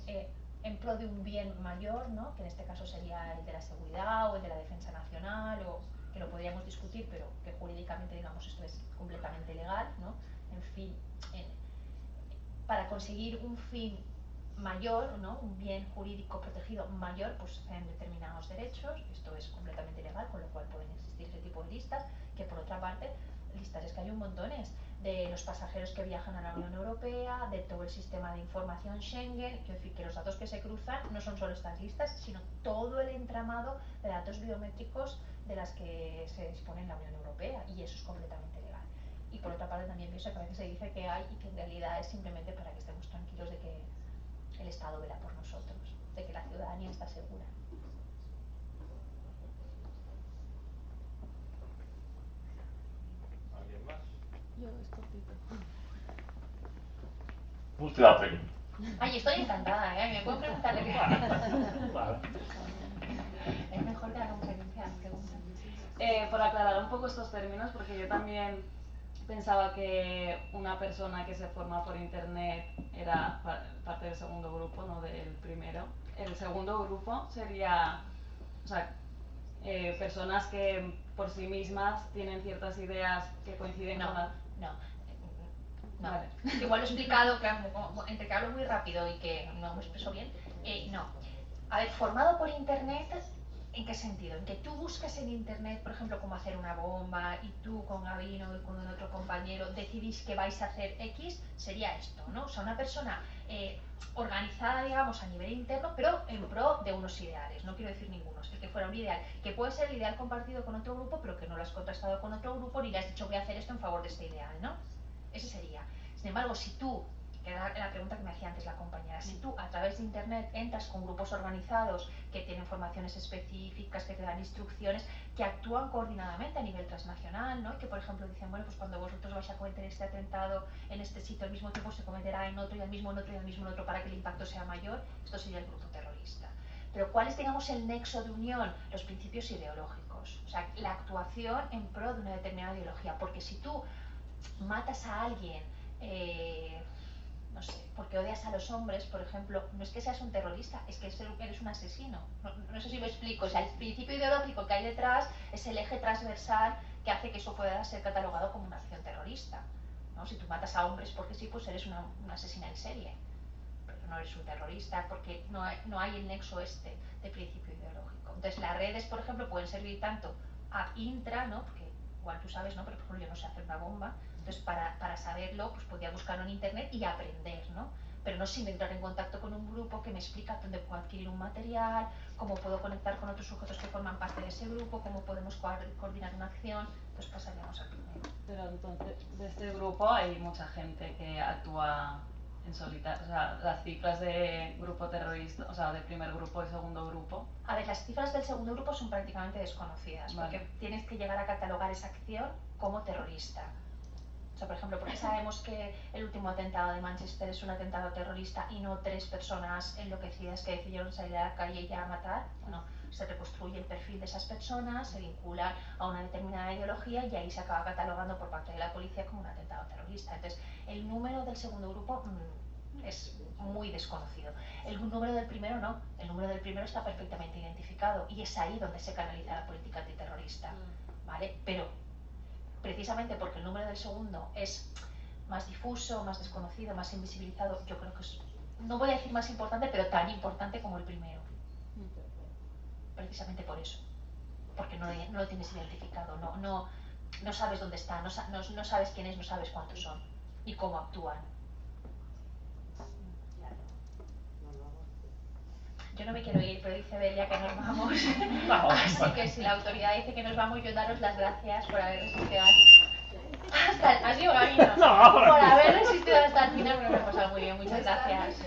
en pro de un bien mayor, ¿no?, que en este caso sería el de la seguridad o el de la defensa nacional, o que lo podríamos discutir, pero que jurídicamente, digamos, esto es completamente legal, ¿no? En fin, para conseguir un fin mayor, ¿no?, un bien jurídico protegido mayor, pues ceden determinados derechos. Esto es completamente legal, con lo cual pueden existir ese tipo de listas, que por otra parte, listas es que hay un montones, de los pasajeros que viajan a la Unión Europea, de todo el sistema de información Schengen. Quiero decir que los datos que se cruzan no son solo estas listas, sino todo el entramado de datos biométricos de las que se dispone en la Unión Europea, y eso es completamente legal. Y por otra parte también pienso que a veces se dice que hay, y que en realidad es simplemente para que estemos tranquilos de que el Estado vela por nosotros, de que la ciudadanía está segura. ¿Alguien más? Yo, es cortito. Usted la pregunta. Ay, estoy encantada, ¿eh? Me pueden preguntarle qué. Vale. Es mejor que la conferencia preguntas. Por aclarar un poco estos términos, porque yo también pensaba que una persona que se forma por internet era parte del segundo grupo, no del primero. El segundo grupo sería, o sea, personas que por sí mismas tienen ciertas ideas que coinciden con las... No. Vale. Igual lo he explicado, entre que hablo muy rápido y que no me expreso bien. No. A ver, formado por internet, ¿en qué sentido? En que tú buscas en internet, por ejemplo, cómo hacer una bomba, y tú con Gabino y con otro compañero decidís que vais a hacer X, sería esto, ¿no? O sea, una persona organizada, digamos, a nivel interno, pero en pro de unos ideales. No quiero decir ningunos, el que fuera un ideal, que puede ser el ideal compartido con otro grupo, pero que no lo has contrastado con otro grupo ni le has dicho voy a hacer esto en favor de este ideal, ¿no? Ese sería. Sin embargo, si tú que era la pregunta que me hacía antes la compañera. Si tú a través de internet entras con grupos organizados que tienen formaciones específicas, que te dan instrucciones, que actúan coordinadamente a nivel transnacional, ¿no? Y que por ejemplo dicen, bueno, pues cuando vosotros vais a cometer este atentado en este sitio al mismo tiempo se cometerá en otro y al mismo en otro y al mismo en otro para que el impacto sea mayor, esto sería el grupo terrorista. Pero ¿cuál es, digamos, el nexo de unión? Los principios ideológicos, o sea, la actuación en pro de una determinada ideología, porque si tú matas a alguien, no sé, porque odias a los hombres, por ejemplo, no es que seas un terrorista, es que eres un asesino. No sé si me explico, o sea, el principio ideológico que hay detrás es el eje transversal que hace que eso pueda ser catalogado como una acción terrorista, ¿no? Si tú matas a hombres porque sí, pues eres una asesina en serie, pero no eres un terrorista porque no hay el nexo este de principio ideológico. Entonces las redes, por ejemplo, pueden servir tanto a intra, ¿no? Porque igual tú sabes, ¿no? Pero por ejemplo yo no sé hacer una bomba, entonces para saberlo pues podía buscarlo en internet y aprender, ¿no? Pero no sin entrar en contacto con un grupo que me explica dónde puedo adquirir un material, cómo puedo conectar con otros sujetos que forman parte de ese grupo, cómo podemos coordinar una acción. Entonces pasaríamos al primero. Pero entonces, de este grupo hay mucha gente que actúa en solitario, o sea, las cifras de grupo terrorista, o sea, de primer grupo y segundo grupo. A ver, las cifras del segundo grupo son prácticamente desconocidas, porque tienes que llegar a catalogar esa acción como terrorista. O sea, por ejemplo, ¿por qué sabemos que el último atentado de Manchester es un atentado terrorista y no 3 personas enloquecidas que decidieron salir a la calle y ya a matar? Bueno, se reconstruye el perfil de esas personas, se vinculan a una determinada ideología y ahí se acaba catalogando por parte de la policía como un atentado terrorista. Entonces, el número del segundo grupo es muy desconocido. El número del primero no, el número del primero está perfectamente identificado y es ahí donde se canaliza la política antiterrorista, ¿vale? Pero precisamente porque el número del segundo es más difuso, más desconocido, más invisibilizado, yo creo que es, no voy a decir más importante, pero tan importante como el primero. Precisamente por eso, porque no lo tienes identificado, no sabes dónde está, no sabes quién es, no sabes cuántos son y cómo actúan. Yo no me quiero ir, pero dice Belia que nos vamos. Así que si la autoridad dice que nos vamos, yo daros las gracias por haber resistido hasta el final. Por haber resistido hasta el final, me lo he pasado muy bien. Muchas gracias.